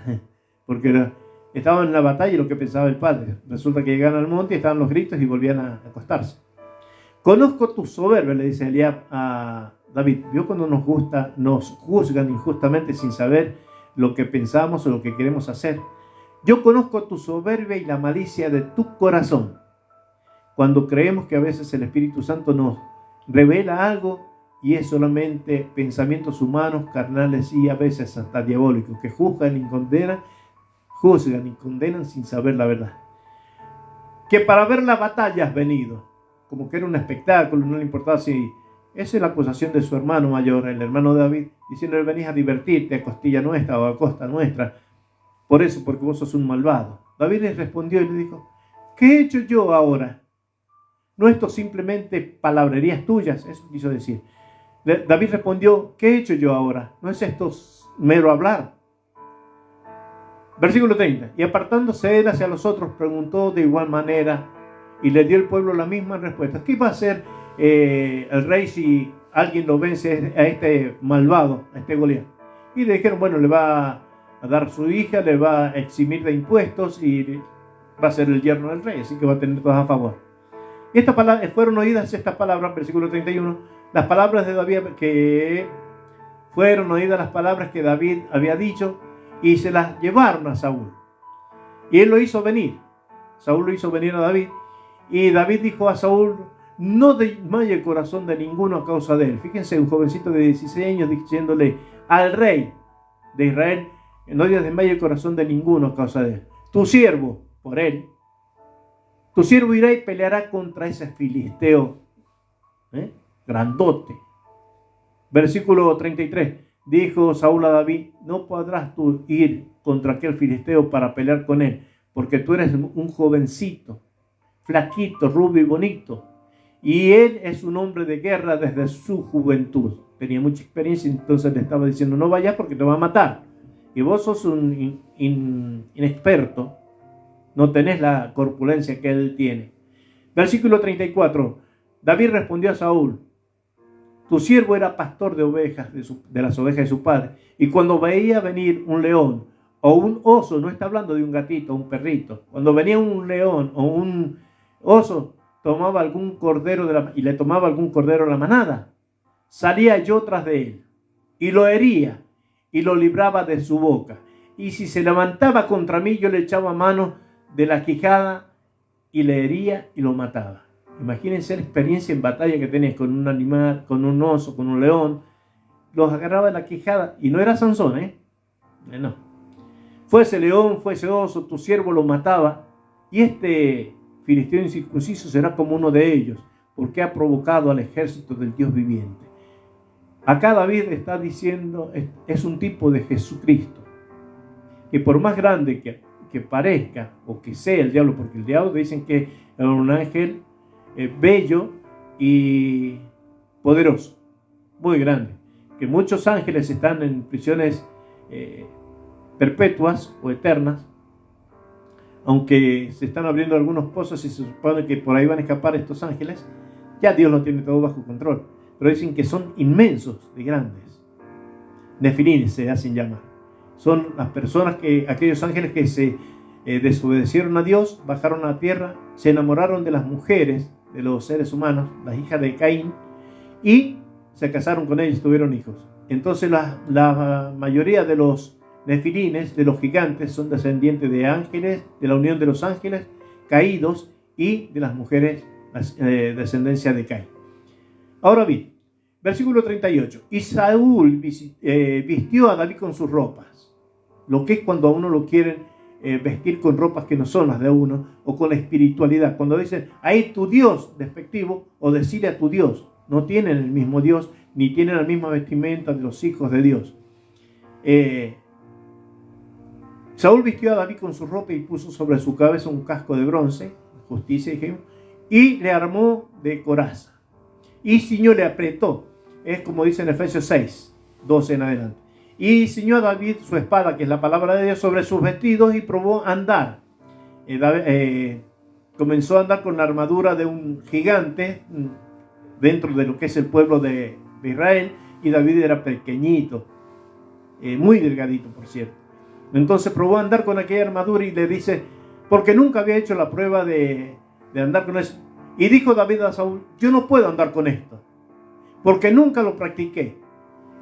porque estaban en la batalla y lo que pensaba el padre. Resulta que llegaron al monte y estaban los gritos y volvían a acostarse. Conozco tu soberbia, le dice Eliab a David. Vio cuando nos juzgan injustamente sin saber lo que pensamos o lo que queremos hacer. Yo conozco tu soberbia y la malicia de tu corazón. Cuando creemos que a veces el Espíritu Santo nos revela algo y es solamente pensamientos humanos, carnales y a veces hasta diabólicos, que juzgan y condenan sin saber la verdad. Que para ver la batalla has venido, como que era un espectáculo, no le importaba si... Esa es la acusación de su hermano mayor, el hermano David, diciéndole: venís a divertirte a costilla nuestra o a costa nuestra. Por eso, porque vos sos un malvado. David le respondió y le dijo: ¿qué he hecho yo ahora? ¿No esto simplemente palabrerías tuyas? Eso quiso decir. David respondió: ¿qué he hecho yo ahora? ¿No es esto mero hablar? Versículo 30. Y apartándose él hacia los otros, preguntó de igual manera, y le dio el pueblo la misma respuesta. ¿Qué va a hacer el rey si alguien lo vence a este malvado, a este Goliat? Y le dijeron: bueno, le va a dar su hija, le va a eximir de impuestos y va a ser el yerno del rey, así que va a tener todas a favor. Y fueron oídas estas palabras, versículo 31, las palabras de David, que fueron oídas las palabras que David había dicho, y se las llevaron a Saúl. Y él lo hizo venir. Saúl lo hizo venir a David, y David dijo a Saúl: no desmaye el corazón de ninguno a causa de él. Fíjense, un jovencito de 16 años diciéndole al rey de Israel: no desmaye el corazón de ninguno a causa de él. Tu siervo, por él, tu siervo irá y peleará contra ese filisteo grandote. Versículo 33. Dijo Saúl a David: no podrás tú ir contra aquel filisteo para pelear con él, porque tú eres un jovencito, flaquito, rubio y bonito, y él es un hombre de guerra desde su juventud. Tenía mucha experiencia, entonces le estaba diciendo: no vayas porque te va a matar. Y vos sos un inexperto, no tenés la corpulencia que él tiene. Versículo 34. David respondió a Saúl: tu siervo era pastor de ovejas, de las ovejas de su padre, y cuando veía venir un león o un oso, no está hablando de un gatito o un perrito, cuando venía un león o un oso, tomaba algún cordero y le tomaba algún cordero a la manada, salía yo tras de él y lo hería y lo libraba de su boca, y si se levantaba contra mí, yo le echaba mano de la quijada y le hería y lo mataba. Imagínense la experiencia en batalla que tenés con un animal, con un oso, con un león. Los agarraba de la quijada, y no era Sansón, no. Fuese león, fuese oso, tu siervo lo mataba, y este filisteo incircunciso será como uno de ellos, porque ha provocado al ejército del Dios viviente. Acá David está diciendo, es un tipo de Jesucristo, que por más grande que parezca, o que sea el diablo, porque el diablo dicen que es un ángel bello y poderoso, muy grande, que muchos ángeles están en prisiones perpetuas o eternas, aunque se están abriendo algunos pozos y se supone que por ahí van a escapar estos ángeles. Ya Dios lo tiene todo bajo control, pero dicen que son inmensos de grandes. Nefilín se hacen llamar. Son las personas aquellos ángeles que se desobedecieron a Dios, bajaron a la tierra, se enamoraron de las mujeres de los seres humanos, las hijas de Caín, y se casaron con ellas y tuvieron hijos. Entonces la mayoría de los nefilines, de los gigantes, son descendientes de ángeles, de la unión de los ángeles caídos y de las mujeres, descendencia de Caín. Ahora bien, versículo 38. Y Saúl vistió a David con sus ropas, lo que es cuando a uno lo quieren vestir con ropas que no son las de uno, o con la espiritualidad. Cuando dicen, ahí tu Dios, despectivo, o decirle a tu Dios, no tienen el mismo Dios, ni tienen la misma vestimenta de los hijos de Dios. Saúl vistió a David con su ropa y puso sobre su cabeza un casco de bronce, justicia, dijimos, y le armó de coraza, y ciñó, le apretó, es como dice en Efesios 6, 12 en adelante. Y ciñó a David su espada, que es la palabra de Dios, sobre sus vestidos, y probó a andar. Comenzó a andar con la armadura de un gigante dentro de lo que es el pueblo de Israel, y David era pequeñito, muy delgadito, por cierto. Entonces probó a andar con aquella armadura, y le dice, porque nunca había hecho la prueba de andar con eso. Y dijo David a Saúl, yo no puedo andar con esto, porque nunca lo practiqué.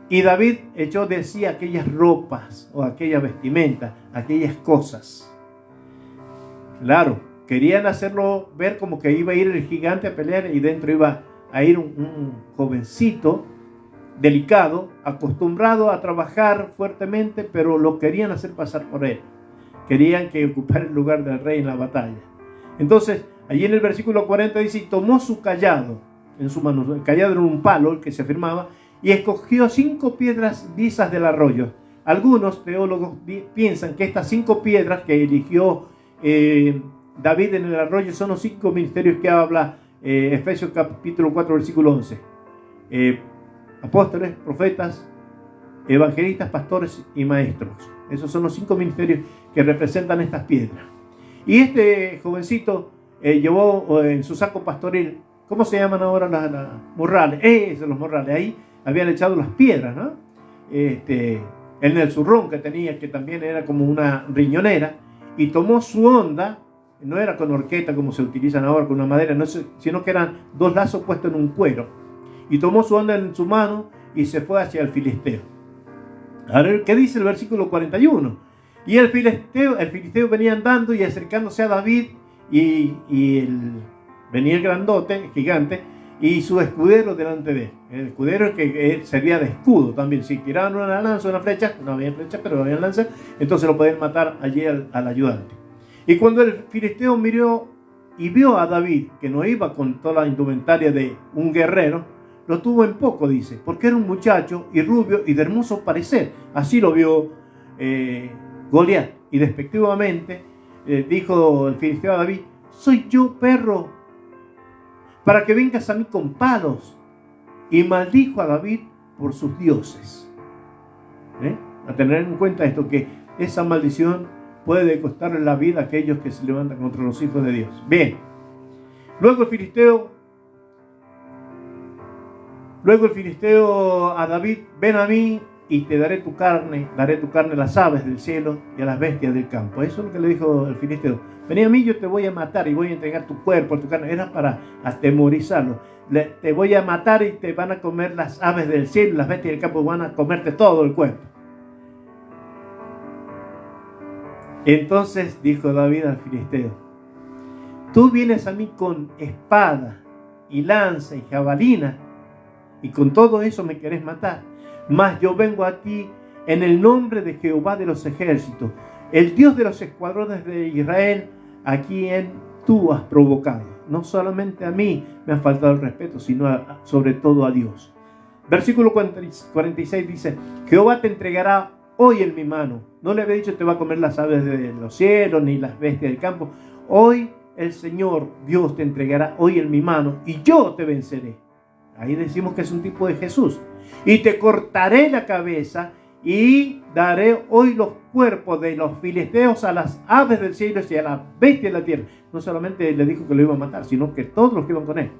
Y David echó de sí aquellas ropas, o aquella vestimenta, aquellas cosas. Claro, querían hacerlo ver como que iba a ir el gigante a pelear, y dentro iba a ir un jovencito delicado, acostumbrado a trabajar fuertemente, pero lo querían hacer pasar por él. Querían que ocupara el lugar del rey en la batalla. Entonces, allí en el versículo 40 dice, y tomó su cayado en su mano. El cayado era un palo, el que se afirmaba, y escogió 5 piedras lisas del arroyo. Algunos teólogos piensan que estas 5 piedras que eligió David en el arroyo son los 5 ministerios que habla Efesios capítulo 4, versículo 11. Apóstoles, profetas, evangelistas, pastores y maestros. Esos son los 5 ministerios que representan estas piedras. Y este jovencito llevó en su saco pastoril, ¿cómo se llaman ahora las morrales? Los morrales. Ahí habían echado las piedras, ¿no? En el zurrón que tenía, que también era como una riñonera, y tomó su honda. No era con horqueta como se utilizan ahora, con una madera, no, sino que eran 2 lazos puestos en un cuero. Y tomó su honda en su mano y se fue hacia el filisteo. Ahora, ¿qué dice el versículo 41? Y el filisteo venía andando y acercándose a David, venía el grandote, el gigante, y su escudero delante de él. El escudero que servía de escudo también. Si tiraban una lanza, una flecha, no había flecha, pero había lanza, entonces lo podían matar allí al ayudante. Y cuando el filisteo miró y vio a David, que no iba con toda la indumentaria de un guerrero, lo tuvo en poco, dice, porque era un muchacho y rubio y de hermoso parecer. Así lo vio Goliat. Y despectivamente dijo el filisteo a David, soy yo, perro, para que vengas a mí con palos. Y maldijo a David por sus dioses. A tener en cuenta esto, que esa maldición puede costarle la vida a aquellos que se levantan contra los hijos de Dios. Bien. Luego el filisteo a David, ven a mí y te daré tu carne a las aves del cielo y a las bestias del campo. Eso es lo que le dijo el filisteo. Vení a mí, yo te voy a matar y voy a entregar tu cuerpo, tu carne. Era para atemorizarlo. Te voy a matar y te van a comer las aves del cielo y las bestias del campo van a comerte todo el cuerpo. Entonces dijo David al filisteo, tú vienes a mí con espada y lanza y jabalina, y con todo eso me querés matar. Mas yo vengo a ti en el nombre de Jehová de los ejércitos, el Dios de los escuadrones de Israel, a quien tú has provocado. No solamente a mí me ha faltado el respeto, sino sobre todo a Dios. Versículo 46 dice, Jehová te entregará hoy en mi mano. No le había dicho te va a comer las aves de los cielos ni las bestias del campo. Hoy el Señor Dios te entregará hoy en mi mano y yo te venceré. Ahí decimos que es un tipo de Jesús. Y te cortaré la cabeza y daré hoy los cuerpos de los filisteos a las aves del cielo y a las bestias de la tierra. No solamente le dijo que lo iba a matar, sino que todos los que iban con él.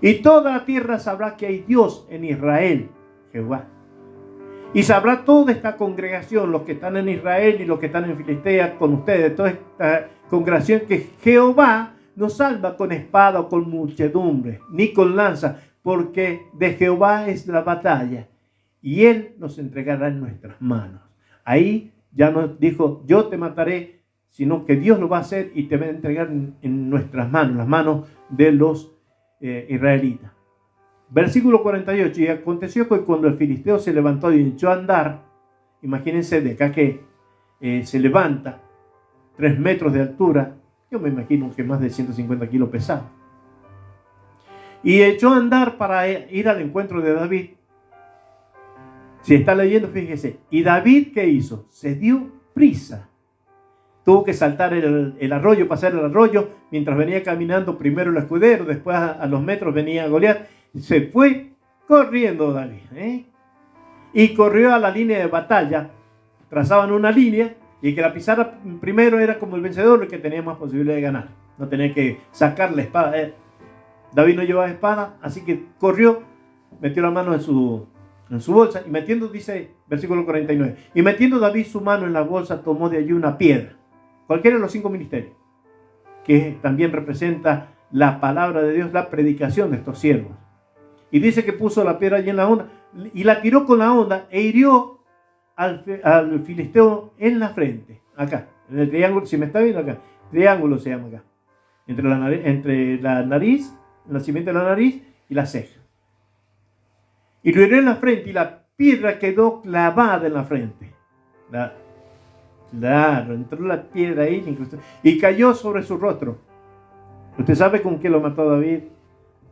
Y toda la tierra sabrá que hay Dios en Israel, Jehová. Y sabrá toda esta congregación, los que están en Israel y los que están en Filistea con ustedes, toda esta congregación, que Jehová no salva con espada o con muchedumbre, ni con lanza, porque de Jehová es la batalla, y Él nos entregará en nuestras manos. Ahí ya nos dijo, yo te mataré, sino que Dios lo va a hacer y te va a entregar en nuestras manos, las manos de los israelitas. Versículo 48, y aconteció que cuando el filisteo se levantó y echó a andar, imagínense de acá que se levanta 3 metros de altura, yo me imagino que más de 150 kilos pesado, y echó a andar para ir al encuentro de David. Si está leyendo, fíjese, y David, ¿qué hizo? Se dio prisa. Tuvo que saltar el arroyo, pasar el arroyo, mientras venía caminando primero el escudero, después a los metros venía Goliat. Se fue corriendo David, y corrió a la línea de batalla. Trazaban una línea y el que la pisara primero era como el vencedor, el que tenía más posibilidad de ganar. No tenía que sacar la espada. David no llevaba espada, así que corrió, metió la mano en su bolsa y metiendo, dice versículo 49, y metiendo David su mano en la bolsa, tomó de allí una piedra, cualquiera de los 5 ministerios, que también representa la palabra de Dios, la predicación de estos siervos. Y dice que puso la piedra allí en la honda y la tiró con la honda e hirió al filisteo en la frente, acá, en el triángulo, si me está viendo acá, triángulo se llama acá, entre la nariz, el nacimiento de la nariz y la ceja. y lo hirió en la frente y la piedra quedó clavada en la frente. Claro, entró la piedra ahí y cayó sobre su rostro. ¿Usted sabe con qué lo mató David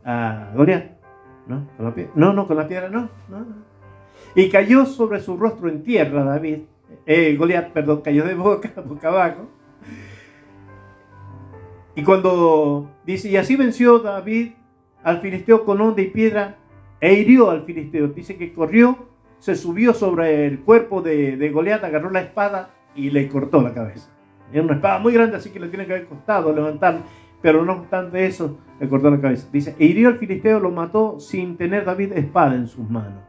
a Goliat? ¿No? ¿Con la piedra? No, con la piedra no. Y cayó sobre su rostro en tierra Goliat, cayó de boca abajo. Y cuando dice, y así venció David al filisteo con honda y piedra e hirió al filisteo. Dice que corrió, se subió sobre el cuerpo de Goliat, agarró la espada y le cortó la cabeza. Era una espada muy grande, así que le tiene que haber costado levantarla, pero no obstante eso, le cortó la cabeza. Dice, e hirió al filisteo, lo mató sin tener David espada en sus manos.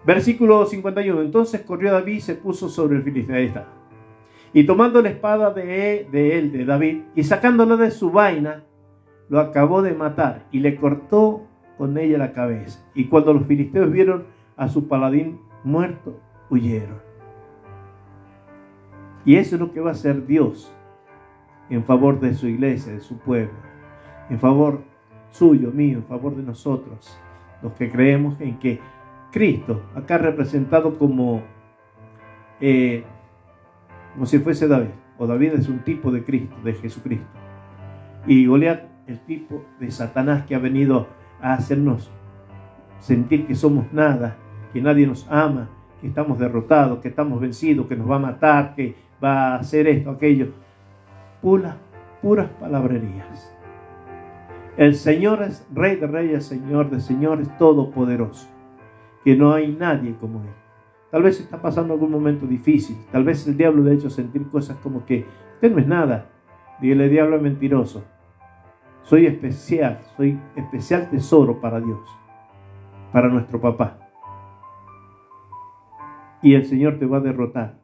Versículo 51. Entonces corrió David y se puso sobre el filisteo. Ahí está. Y tomando la espada de David, y sacándola de su vaina, lo acabó de matar y le cortó con ella la cabeza. Y cuando los filisteos vieron a su paladín muerto, huyeron. Y eso es lo que va a hacer Dios en favor de su iglesia, de su pueblo, en favor suyo, mío, en favor de nosotros, los que creemos en que Cristo, acá representado como si fuese David, o David es un tipo de Cristo, de Jesucristo, y Goliat el tipo de Satanás que ha venido a hacernos sentir que somos nada, que nadie nos ama, que estamos derrotados, que estamos vencidos, que nos va a matar, que va a hacer esto, aquello. Puras palabrerías. El Señor es Rey de Reyes, Señor de Señores, todopoderoso, que no hay nadie como Él. Tal vez está pasando algún momento difícil, tal vez el diablo le ha hecho sentir cosas como que usted no es nada. Dígale, diablo es mentiroso. Soy especial tesoro para Dios, para nuestro papá. Y el Señor te va a derrotar.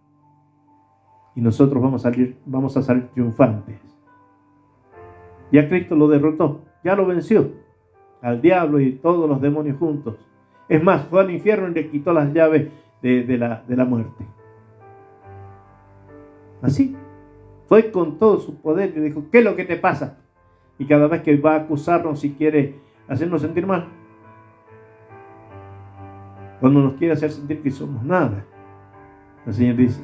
Y nosotros vamos a salir triunfantes. Ya Cristo lo derrotó, ya lo venció, al diablo y todos los demonios juntos. Es más, fue al infierno y le quitó las llaves de la muerte. Así, fue con todo su poder y dijo, ¿qué es lo que te pasa? Y cada vez que va a acusarnos y quiere hacernos sentir mal, cuando nos quiere hacer sentir que somos nada, el Señor dice,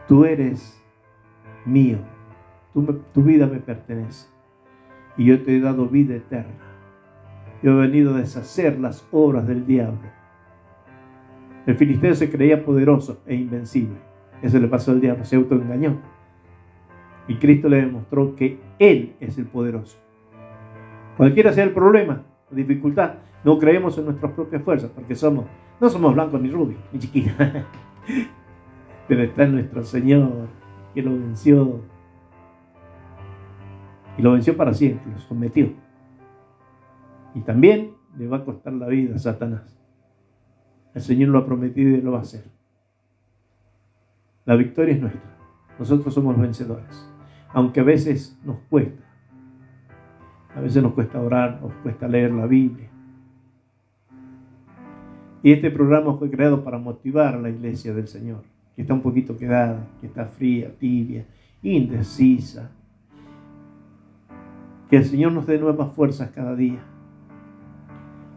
tú eres mío, tu vida me pertenece y yo te he dado vida eterna. Yo he venido a deshacer las obras del diablo. El filisteo se creía poderoso e invencible. Eso le pasó al diablo, se autoengañó. Y Cristo le demostró que Él es el poderoso. Cualquiera sea el problema, la dificultad, no creemos en nuestras propias fuerzas, porque no somos blancos ni rubios, ni chiquitos. Pero está nuestro Señor, que lo venció. Y lo venció para siempre, lo sometió. Y también le va a costar la vida a Satanás. El Señor lo ha prometido y lo va a hacer. La victoria es nuestra. Nosotros somos vencedores. Aunque a veces nos cuesta. A veces nos cuesta orar, nos cuesta leer la Biblia. Y este programa fue creado para motivar a la iglesia del Señor, que está un poquito quedada, que está fría, tibia, indecisa. Que el Señor nos dé nuevas fuerzas cada día,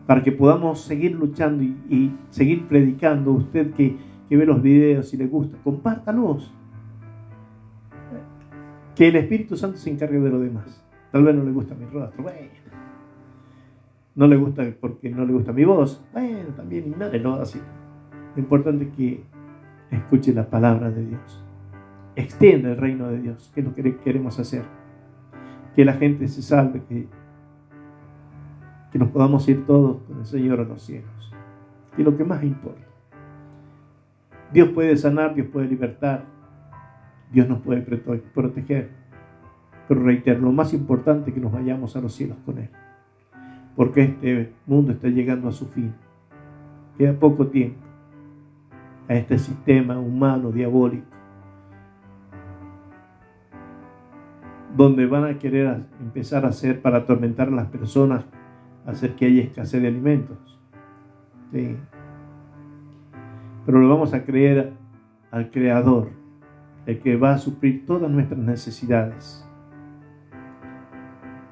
para que podamos seguir luchando y seguir predicando. Usted que ve los videos y le gusta, compártalos. Que el Espíritu Santo se encargue de lo demás. Tal vez no le gusta mi rostro, bueno. No le gusta porque no le gusta mi voz, bueno, también ignórelo así. Lo importante es que escuche la palabra de Dios. Extienda el reino de Dios, que es lo que queremos hacer. Que la gente se salve, que nos podamos ir todos con el Señor a los cielos. Y lo que más importa. Dios puede sanar, Dios puede libertar, Dios nos puede proteger. Pero reitero, lo más importante es que nos vayamos a los cielos con Él. Porque este mundo está llegando a su fin. Queda poco tiempo a este sistema humano, diabólico, donde van a querer empezar a hacer para atormentar a las personas, hacer que haya escasez de alimentos. Sí. Pero le vamos a creer al Creador, el que va a suplir todas nuestras necesidades.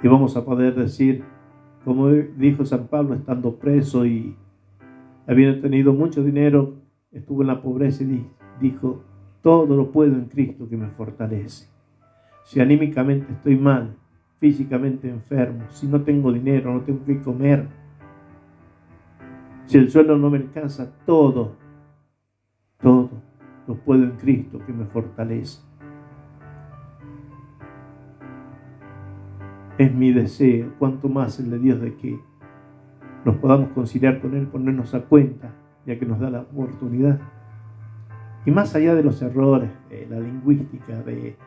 Y vamos a poder decir, como dijo San Pablo, estando preso y habiendo tenido mucho dinero, estuvo en la pobreza y dijo, todo lo puedo en Cristo que me fortalece. Si anímicamente estoy mal, físicamente enfermo, si no tengo dinero, no tengo que comer, si el sueldo no me alcanza, todo lo puedo en Cristo que me fortalece. Es mi deseo, cuanto más el de Dios, de que nos podamos conciliar con Él, ponernos a cuenta, ya que nos da la oportunidad. Y más allá de los errores, de la lingüística, de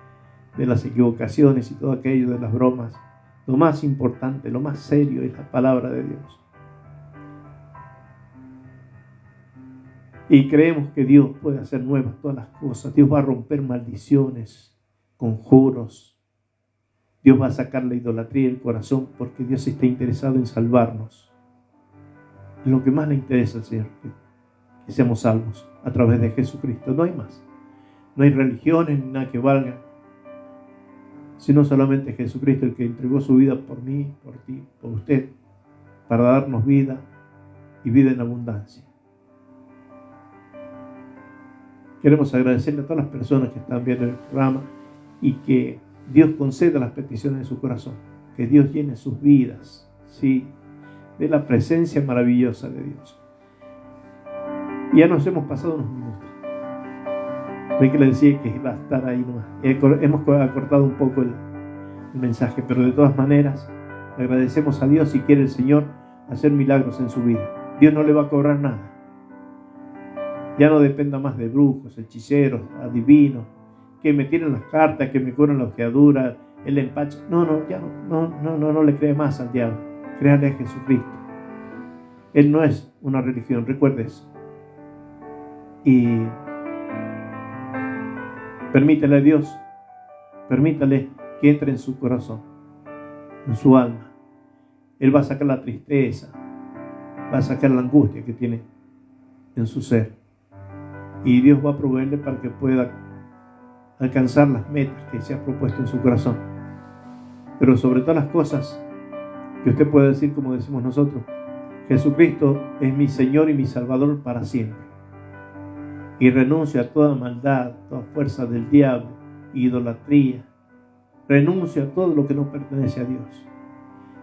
las equivocaciones y todo aquello, de las bromas, lo más importante, lo más serio es la palabra de Dios. Y creemos que Dios puede hacer nuevas todas las cosas. Dios va a romper maldiciones, conjuros. Dios va a sacar la idolatría del corazón, porque Dios está interesado en salvarnos. Es lo que más le interesa al Señor, que seamos salvos a través de Jesucristo. No hay más. No hay religiones ni nada que valga, sino solamente Jesucristo, el que entregó su vida por mí, por ti, por usted, para darnos vida y vida en abundancia. Queremos agradecerle a todas las personas que están viendo el programa y que Dios conceda las peticiones de su corazón, que Dios llene sus vidas, ¿sí?, de la presencia maravillosa de Dios. Y ya nos hemos pasado unos minutos. Ven que le decía que iba a estar ahí nomás. Hemos acortado un poco el mensaje, pero de todas maneras agradecemos a Dios si quiere el Señor hacer milagros en su vida. Dios no le va a cobrar nada. Ya no dependa más de brujos, hechiceros, adivinos, que me tiren las cartas, que me curan la ojeadura, el empache. No le cree más al diablo. Créale a Jesucristo. Él no es una religión, recuerde eso. Y permítale a Dios, permítale que entre en su corazón, en su alma. Él va a sacar la tristeza, va a sacar la angustia que tiene en su ser. Y Dios va a proveerle para que pueda alcanzar las metas que se ha propuesto en su corazón. Pero sobre todas las cosas, que usted puede decir, como decimos nosotros, Jesucristo es mi Señor y mi Salvador para siempre. Y renuncio a toda maldad, toda fuerza del diablo, idolatría. Renuncio a todo lo que no pertenece a Dios.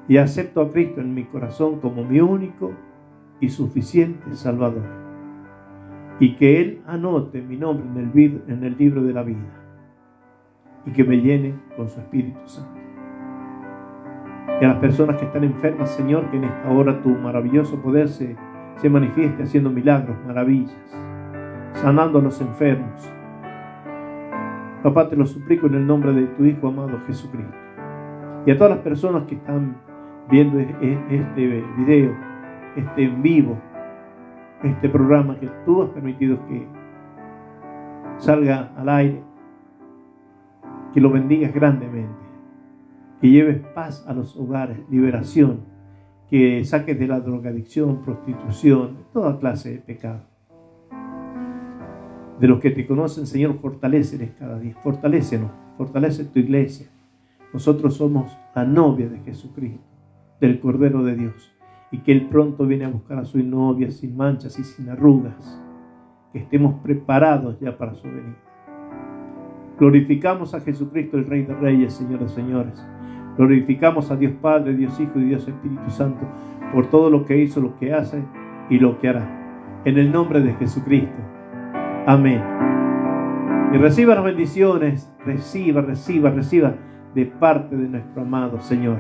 Y acepto a Cristo en mi corazón como mi único y suficiente Salvador. Y que Él anote mi nombre en el libro de la vida. Y que me llene con su Espíritu Santo. Y a las personas que están enfermas, Señor, que en esta hora tu maravilloso poder se manifieste haciendo milagros, maravillas, sanando a los enfermos. Papá, te lo suplico en el nombre de tu Hijo amado Jesucristo. Y a todas las personas que están viendo este video, este en vivo, este programa que tú has permitido que salga al aire, que lo bendigas grandemente, que lleves paz a los hogares, liberación, que saques de la drogadicción, prostitución, de toda clase de pecado. De los que te conocen, Señor, fortaléceles cada día, fortalécenos, fortalece tu iglesia. Nosotros somos la novia de Jesucristo, del Cordero de Dios, y que Él pronto viene a buscar a su novia sin manchas y sin arrugas, que estemos preparados ya para su venida. Glorificamos a Jesucristo, el Rey de Reyes, Señor de Señores. Glorificamos a Dios Padre, Dios Hijo y Dios Espíritu Santo por todo lo que hizo, lo que hace y lo que hará. En el nombre de Jesucristo. Amén. Y reciba las bendiciones, reciba de parte de nuestro amado Señor.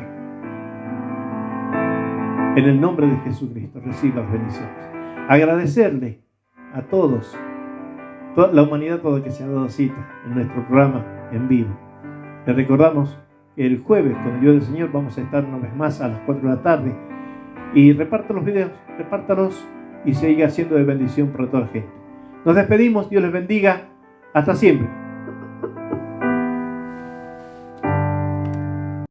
En el nombre de Jesucristo, reciba las bendiciones. Agradecerle a todos, toda la humanidad toda que se ha dado cita en nuestro programa en vivo. Les recordamos que el jueves, con el ayuda del Señor, vamos a estar una vez más a las 4 de la tarde. Y reparta los videos, repártalos y siga siendo de bendición para toda la gente. Nos despedimos, Dios les bendiga. Hasta siempre.